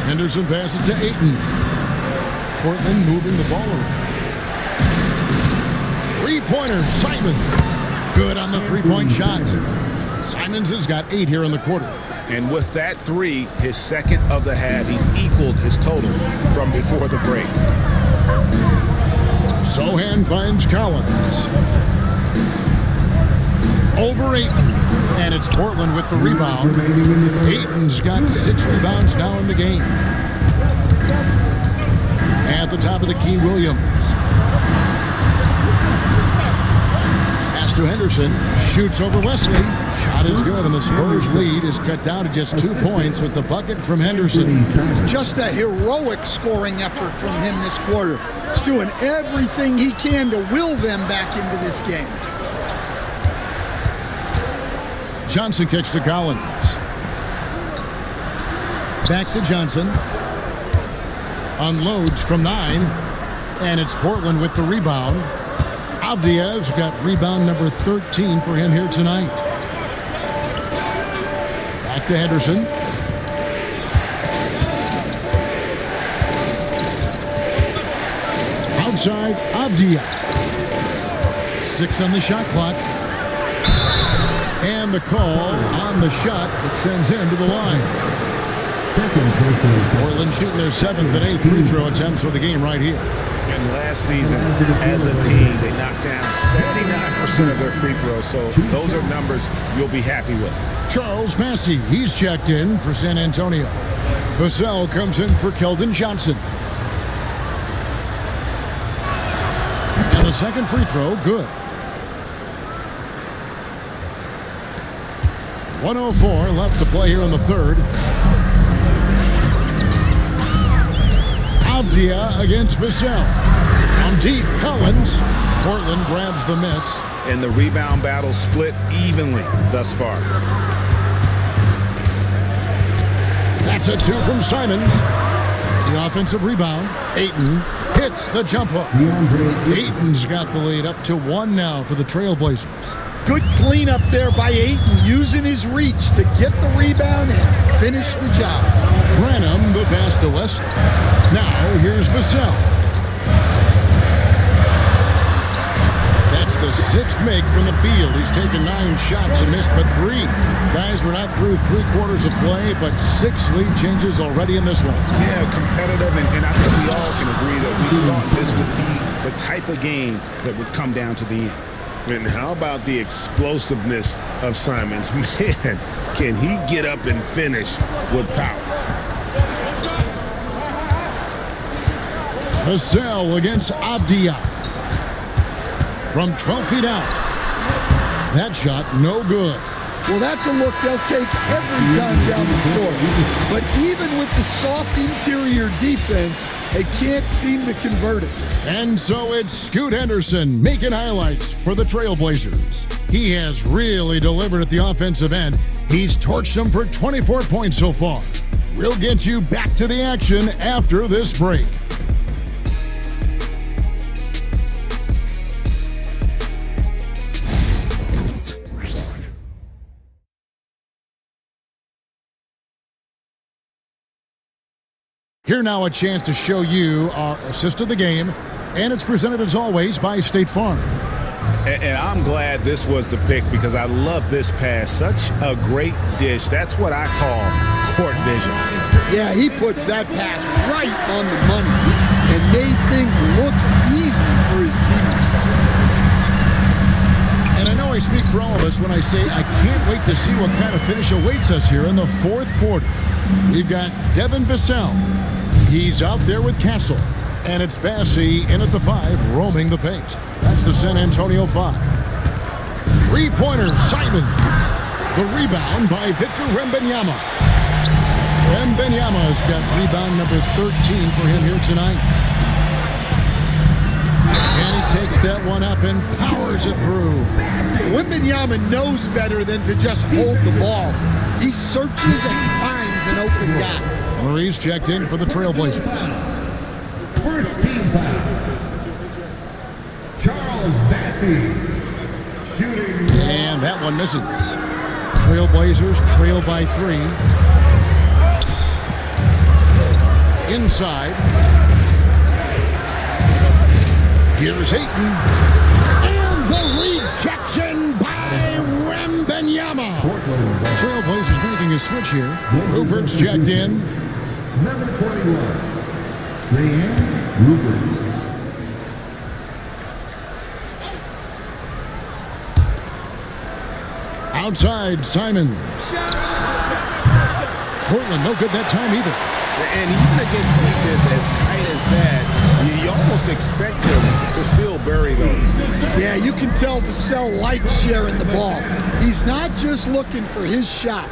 Henderson passes to Ayton. Portland moving the ball around. Three-pointer, Simons. Good on the three-point shot. Simons has got 8 here in the quarter. And with that 3, his second of the half, he's equaled his total from before the break. Sohan finds Collins. Over Ayton. And it's Portland with the rebound. Ayton's got 6 rebounds now in the game. At the top of the key, Williams. Pass to Henderson. Shoots over Wesley. Shot is good, and the Spurs lead is cut down to just 2 points with the bucket from Henderson. Just a heroic scoring effort from him this quarter. He's doing everything he can to will them back into this game. Johnson kicks to Collins. Back to Johnson. Unloads from 9. And it's Portland with the rebound. Avdia's got rebound number 13 for him here tonight. Back to Henderson. Outside, Avdia. 6 on the shot clock. And the call on the shot that sends him to the line. Portland shooting their 7th and 8th free throw attempts for the game right here. And last season, as a team, they knocked down 79% of their free throws, so those are numbers you'll be happy with. Charles Massey, he's checked in for San Antonio. Vassell comes in for Keldon Johnson. And the second free throw, good. 1:04 left to play here in the third. Avdia against Vassell. On deep, Collins. Portland grabs the miss. And the rebound battle split evenly thus far. That's a 2 from Simons. The offensive rebound. Ayton hits the jump hook. Ayton's got the lead up to 1 now for the Trailblazers. Good cleanup there by Ayton, using his reach to get the rebound and finish the job. Branham, the pass to West. Now, here's Vassell. That's the 6th make from the field. He's taken 9 shots and missed but 3. Guys, we're not through 3/4 of play, but 6 lead changes already in this one. Yeah, competitive, and I think we all can agree that we thought this would be the type of game that would come down to the end. And how about the explosiveness of Simons? Man, can he get up and finish with power? Vassell against Avdia. From 12 feet out. That shot, no good. Well, that's a look they'll take every time down the floor. But even with the soft interior defense, they can't seem to convert it. And so it's Scoot Henderson making highlights for the Trailblazers. He has really delivered at the offensive end. He's torched them for 24 points so far. We'll get you back to the action after this break. Here now a chance to show you our assist of the game, and it's presented as always by State Farm. And I'm glad this was the pick because I love this pass. Such a great dish. That's what I call court vision. Yeah, he puts that pass right on the money and made things look easy for his teammates. And I know I speak for all of us when I say I can't wait to see what kind of finish awaits us here in the 4th quarter. We've got Devin Vassell. He's out there with Castle. And it's Bassey in at the 5, roaming the paint. That's the San Antonio 5. Three-pointer, Simons. The rebound by Victor Wembanyama. Wembanyama's got rebound number 13 for him here tonight. And he takes that one up and powers it through. Wembanyama knows better than to just hold the ball. He searches and finds an open guy. Murray's checked in for the Trailblazers. First team foul. Charles Bassey. Shooting. And that one misses. Trailblazers trail by 3. Inside. Here's Ayton. And the rejection by Wembanyama. Trailblazers making a switch here. Rupert's checked in. Number 21, Rayan Rupert. Outside, Simons. Portland, no good that time either. And even against defense as tight as that, you almost expect him to still bury those. Yeah, you can tell Vassell likes sharing the ball. He's not just looking for his shot.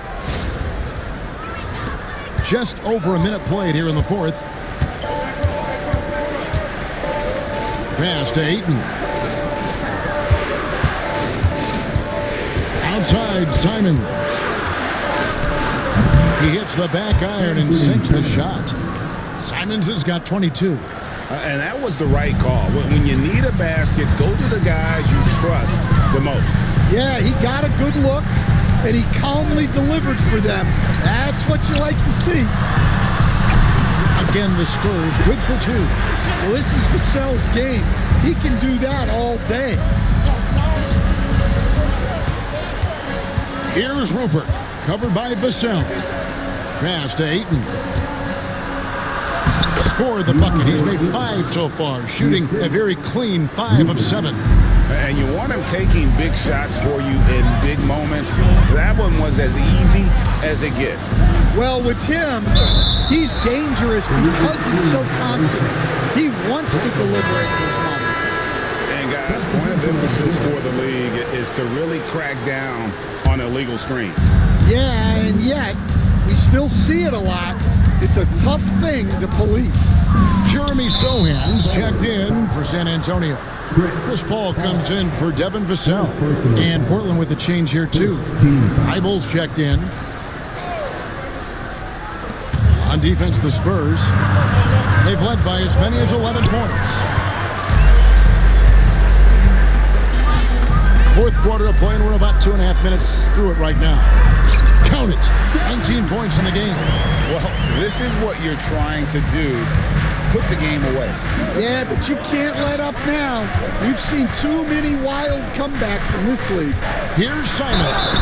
Just over a minute played here in the fourth. Pass to Ayton. Outside, Simons. He hits the back iron and sinks the shot. Simons has got 22. And that was the right call. When you need a basket, go to the guys you trust the most. Yeah, he got a good look, and he calmly delivered for them. That's what you like to see. Again, the Spurs good for 2. Well, this is Vassell's game. He can do that all day. Here's Rupert, covered by Vassell. Pass to Ayton. Scored the bucket. He's made 5 so far, shooting a very clean 5 of 7. And you want him taking big shots for you in big moments. That one was as easy as it gets. Well, with him, he's dangerous because he's so confident. He wants to deliver at those moments. And guys, point of emphasis for the league is to really crack down on illegal screens. Yeah, and yet, we still see it a lot. It's a tough thing to police. Jeremy Sohan's checked in for San Antonio. Chris Paul comes in for Devin Vassell. And Portland with a change here, too. Eibel's checked in. On defense, the Spurs. They've led by as many as 11 points. Fourth quarter of play, and we're about 2.5 minutes through it right now. Count it. 19 points in the game. Well, this is what you're trying to do. Put the game away. Yeah, but you can't let up now. We've seen too many wild comebacks in this league. Here's Simons.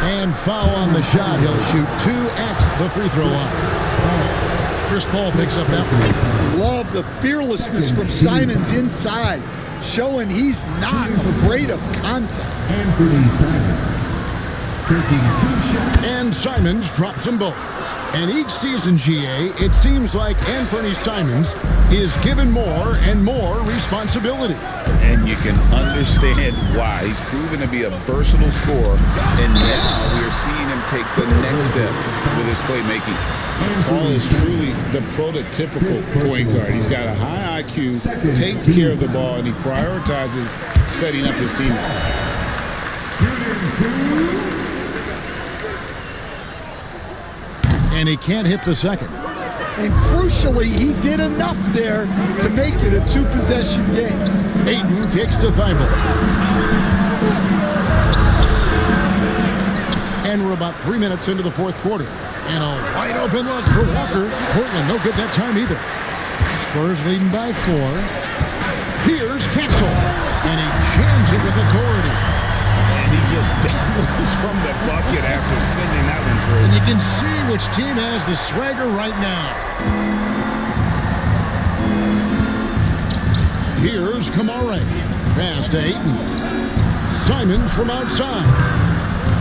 And foul on the shot. He'll shoot 2 at the free throw line. Chris Paul picks up that one. Love the fearlessness from Simons inside, showing he's not afraid of contact. Anthony Simons taking 2 shots. And Simons drops them both. And each season, GA, it seems like Anthony Simons is given more and more responsibility. And you can understand why. He's proven to be a versatile scorer, and now we're seeing him take the next step with his playmaking. Paul is truly the prototypical point guard. He's got a high IQ, takes care of the ball, and he prioritizes setting up his teammates. And he can't hit the second. And crucially, he did enough there to make it a 2-possession game. Ayton kicks to Thibault. And we're about 3 minutes into the fourth quarter. And a wide open look for Walker. Portland, no good that time either. Spurs leading by 4. Here's Castle. And he jams it with authority. And he just dabbles from the bucket after sending that one through. And you can see which team has the swagger right now. Here's Kamare. Pass to Ayton. Simons from outside.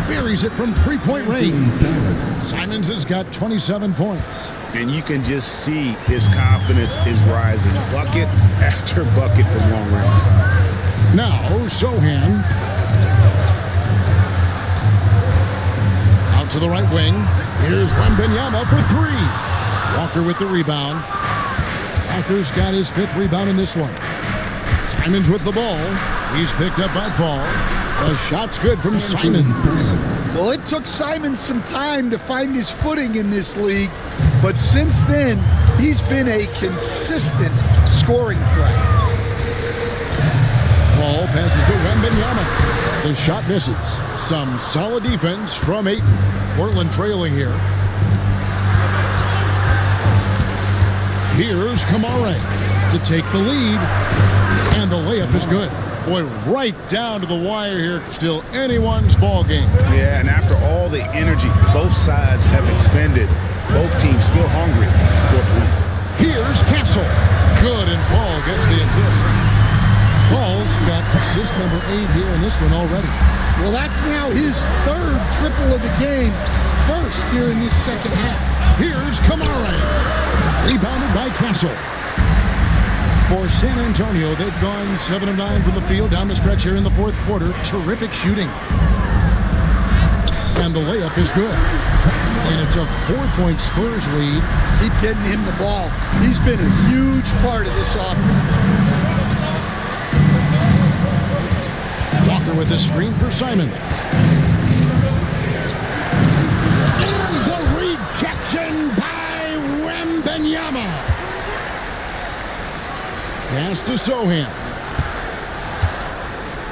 Buries it from 3-point range. Simons has got 27 points. And you can just see his confidence is rising. Bucket after bucket from long range. Now, Sohan. Out to the right wing. Here's Wembanyama for 3. Walker with the rebound. Walker's got his 5th rebound in this one. Simons with the ball. He's picked up by Paul. The shot's good from Simons. Well, it took Simons some time to find his footing in this league, but since then, he's been a consistent scoring threat. Ball passes to Wembanyama. The shot misses. Some solid defense from Ayton. Portland trailing here. Here's Kamara to take the lead. And the layup is good. Boy, right down to the wire here. Still anyone's ball game. Yeah, and after all the energy both sides have expended, both teams still hungry for the win. Here's Castle. Good, and Paul gets the assist. Paul's got assist number 8 here in this one already. Well, that's now his third triple of the game. First here in this second half. Here's Kamara. Rebounded by Castle. For San Antonio, they've gone 7 of 9 from the field down the stretch here in the fourth quarter. Terrific shooting. And the layup is good. And it's a 4-point Spurs lead. Keep getting him the ball. He's been a huge part of this offense. Walker with the screen for Simon. And the rejection by Wembanyama. Pass to Sohan.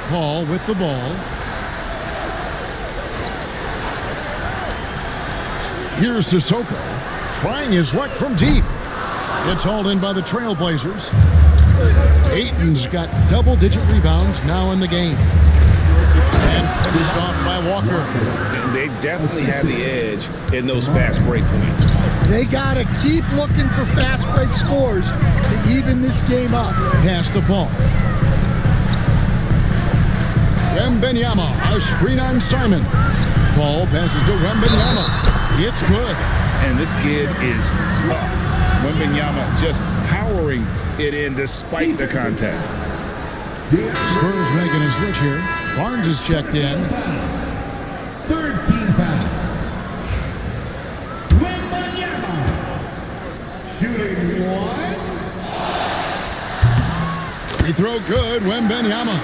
Paul with the ball. Here's Sissoko, trying his luck from deep. It's hauled in by the Trailblazers. Ayton's got double-digit rebounds now in the game. And finished off by Walker. And they definitely have the edge in those fast break points. They got to keep looking for fast break scores to even this game up. Pass to Paul. Wembanyama, a screen on Simon. Paul passes to Wembanyama. It's good. And this kid is tough. Wembanyama just powering it in despite the contact. Spurs making a switch here. Barnes is checked in. Third team foul. Wembanyama. Shooting 1. Free throw good, Wembanyama.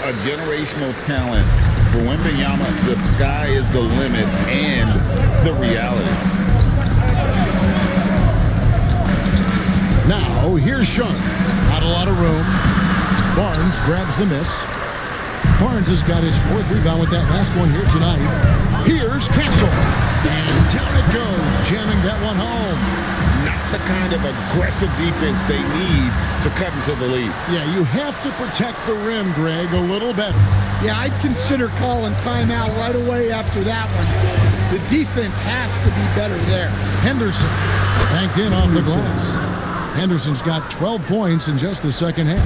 A generational talent. For Wembanyama, the sky is the limit and the reality. Now, here's Sean. Not a lot of room. Barnes grabs the miss. Barnes has got his 4th rebound with that last one here tonight. Here's Castle. And down it goes, jamming that one home. Not the kind of aggressive defense they need to cut into the lead. Yeah, you have to protect the rim, Greg, a little better. Yeah, I'd consider calling timeout right away after that one. The defense has to be better there. Henderson banked in off the glass. Henderson's got 12 points in just the second half.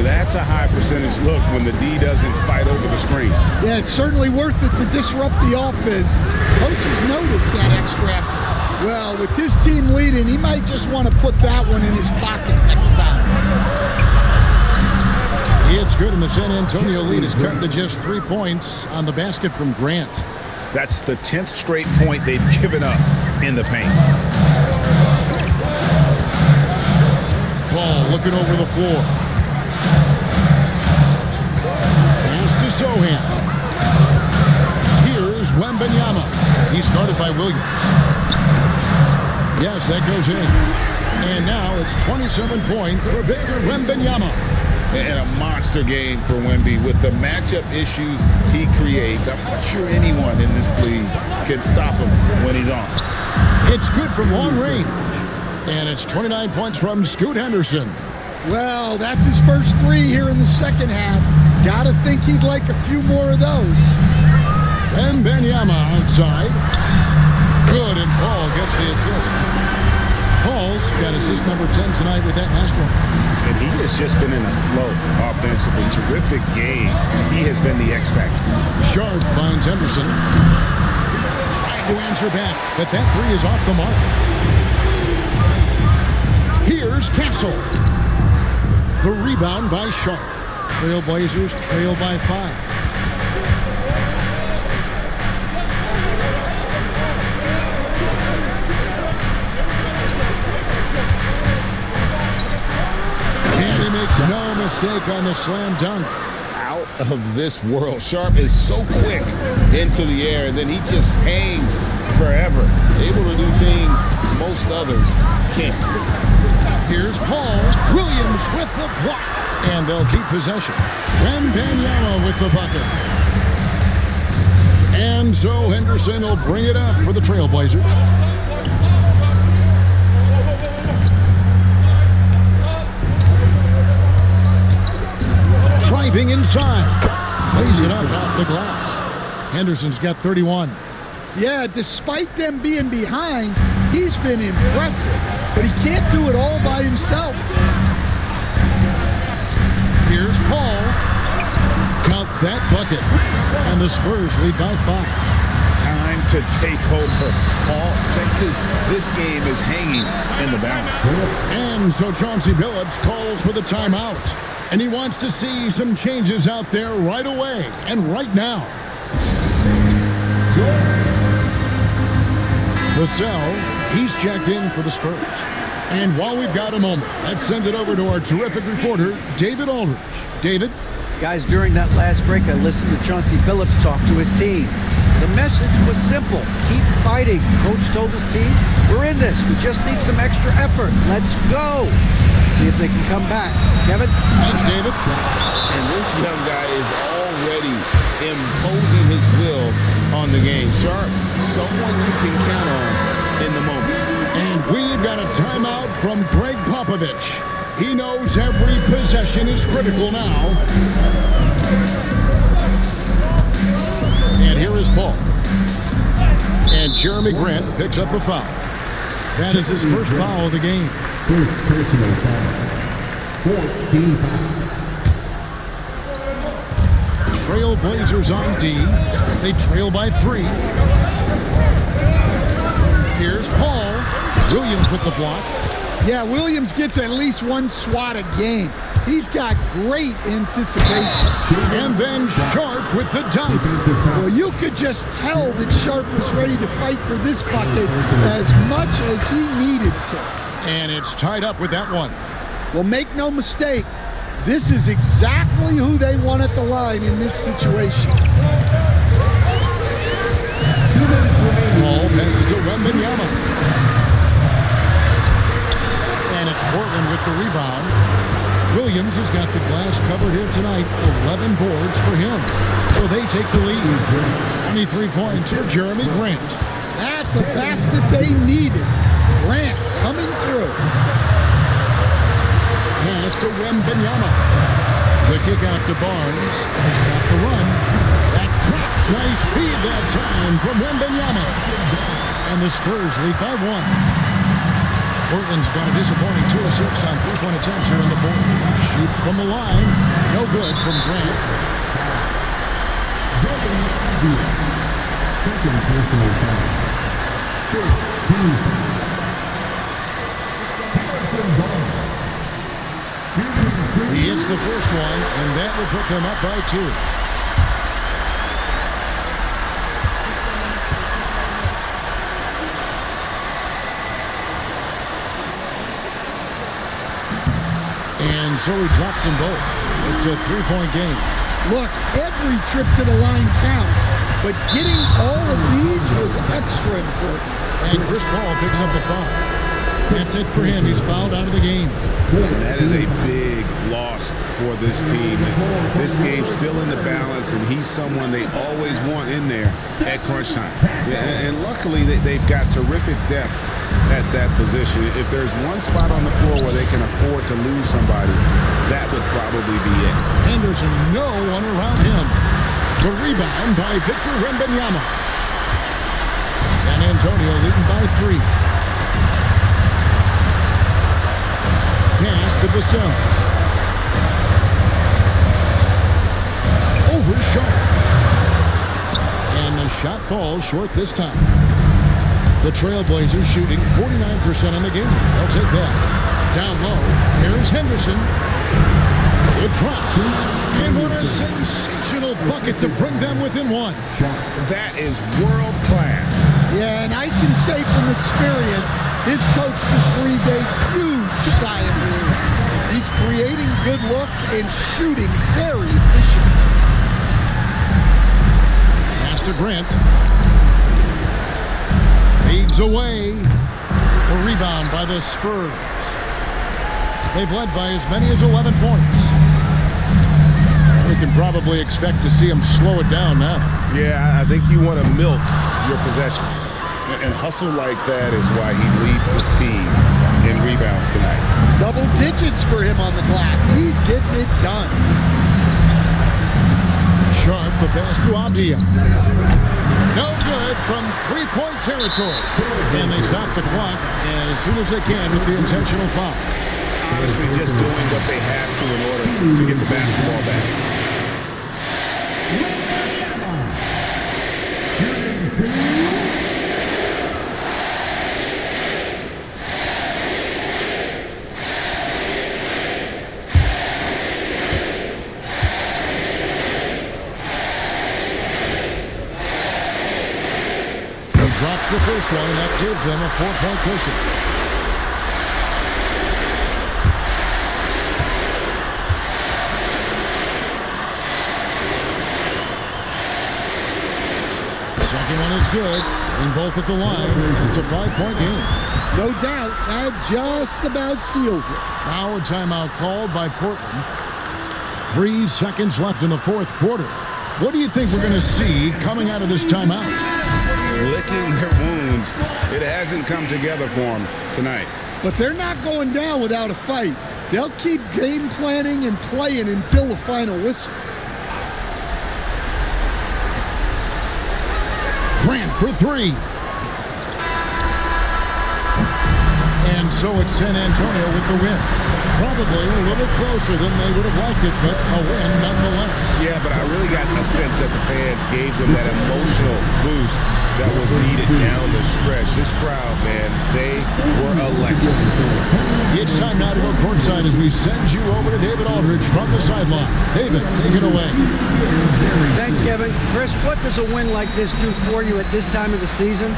That's a high percentage look when the D doesn't fight over the screen. Yeah, it's certainly worth it to disrupt the offense. Coaches notice that extra effort. Well, with his team leading, he might just want to put that one in his pocket next time. It's good, and the San Antonio lead is cut to just 3 points on the basket from Grant. That's the 10th straight point they've given up in the paint. Ball looking over the floor. Pass to Sohan. Here's Wembanyama. He's guarded by Williams. Yes, that goes in. And now it's 27 points for Victor Wembanyama. And a monster game for Wemby with the matchup issues he creates. I'm not sure anyone in this league can stop him when he's on. It's good from long range. And it's 29 points from Scoot Henderson. Well, that's his first 3 here in the second half. Gotta think he'd like a few more of those. Wembanyama outside. Good, and Paul gets the assist. Paul's got assist number 10 tonight with that last one. And he has just been in a flow offensively. Terrific game. He has been the X factor. Sharp finds Henderson. Trying to answer back, but that 3 is off the mark. Here's Castle. The rebound by Sharp. Trailblazers trail by 5. And he makes no mistake on the slam dunk. Out of this world. Sharp is so quick into the air, and then he just hangs forever. Able to do things most others can't. Here's Paul. Williams Williams with the block. And they'll keep possession. Wembanyama with the bucket. And so Henderson will bring it up for the Trailblazers. Driving inside. Lays it up off the glass. Henderson's got 31. Yeah, despite them being behind, he's been impressive, but he can't do it all by himself. Here's Paul. Count that bucket. And the Spurs lead by 5. Time to take over. Paul senses this game is hanging in the balance. And so Chauncey Billups calls for the timeout. And he wants to see some changes out there right away and right now. Vassell, he's checked in for the Spurs. And while we've got a moment, let's send it over to our terrific reporter, David Aldridge. David? Guys, during that last break, I listened to Chauncey Billups talk to his team. The message was simple. Keep fighting. Coach told his team, we're in this. We just need some extra effort. Let's go. See if they can come back. Kevin? Thanks, David. And this young guy is already imposing his will on the game. Sharp, someone you can count on in the moment. And we've got a timeout from Greg Popovich. He knows every possession is critical now. And here is Paul. And Jeremy Grant picks up the foul. That is his first foul of the game. First personal foul. 14 foul. Trailblazers on D. They trail by 3. Here's Paul. Williams with the block. Yeah, Williams gets at least one swat a game. He's got great anticipation. And then Sharp with the dunk. Well, you could just tell that Sharp was ready to fight for this bucket as much as he needed to. And it's tied up with that one. Well, make no mistake, this is exactly who they want at the line in this situation. Ball passes to Wembanyama. And it's Portland with the rebound. Williams has got the glass covered here tonight. 11 boards for him. So they take the lead. 23 points for Jeremy Grant. That's a basket they needed. Grant coming through. Pass to Wembanyama. The kick out to Barnes. They stop the run. That drops. Nice feed that time from Wembanyama. And the Spurs lead by 1. Portland's got a disappointing 2 of 6 on 3-point attempts here in the fourth. Shoots from the line. No good from Grant. Second personal foul. 15 foul. He hits the first one, and that will put them up by 2. And so he drops them both. It's a 3-point game. Look, every trip to the line counts, but getting all of these was extra important. And Chris Paul picks up the foul. That's it for him. He's fouled out of the game. And that is a big loss for this team. And this game's still in the balance, and he's someone they always want in there at crunch time. And luckily, they've got terrific depth at that position. If there's one spot on the floor where they can afford to lose somebody, that would probably be it. Henderson, no one around him. The rebound by Victor Wembanyama. San Antonio leading by 3. Pass to Vassell. Over Sharp. And the shot falls short this time. The Trailblazers shooting 49% on the game. They'll take that. Down low, here's Henderson. Good drop. And what a sensational bucket to bring them within 1. That is world class. Yeah, and I can say from experience, his coach just breathed a huge sigh of relief. He's creating good looks and shooting very efficient. Pass to Grant. Fades away. A rebound by the Spurs. They've led by as many as 11 points. We can probably expect to see them slow it down now. Yeah, I think you want to milk your possessions. And hustle like that is why he leads his team in rebounds tonight. Double digits for him on the glass. He's getting it done. Sharp, the pass to Avdia. No good from three-point territory. And they stop the clock as soon as they can with the intentional foul. Honestly, just doing what they have to in order to get the basketball back. Drops the first one, and that gives them a 4-point cushion. Second one is good, and both at the line. It's a 5-point game. No doubt, that just about seals it. Now a timeout called by Portland. 3 seconds left in the fourth quarter. What do you think we're going to see coming out of this timeout? Licking their wounds. It hasn't come together for them tonight. But they're not going down without a fight. They'll keep game planning and playing until the final whistle. Grant for three. And so it's San Antonio with the win. Probably a little closer than they would have liked it, but a win nonetheless. Yeah, but I really got the sense that the fans gave them that emotional boost that was needed down the stretch. This crowd, man, they were electric. It's time now to go courtside as we send you over to David Aldridge from the sideline. David, take it away. Thanks, Kevin. Chris, what does a win like this do for you at this time of the season?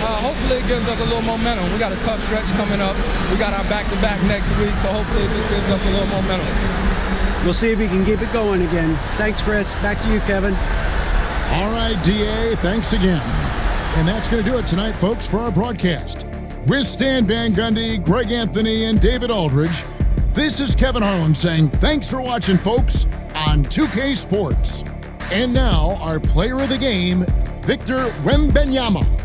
Hopefully it gives us a little momentum. We got a tough stretch coming up. We got our back-to-back next week, so hopefully it just gives us a little momentum. We'll see if we can keep it going again. Thanks, Chris. Back to you, Kevin. All right, DA, thanks again. And that's going to do it tonight, folks, for our broadcast. With Stan Van Gundy, Greg Anthony, and David Aldridge, this is Kevin Harlan saying thanks for watching, folks, on 2K Sports. And now, our player of the game, Victor Wembanyama.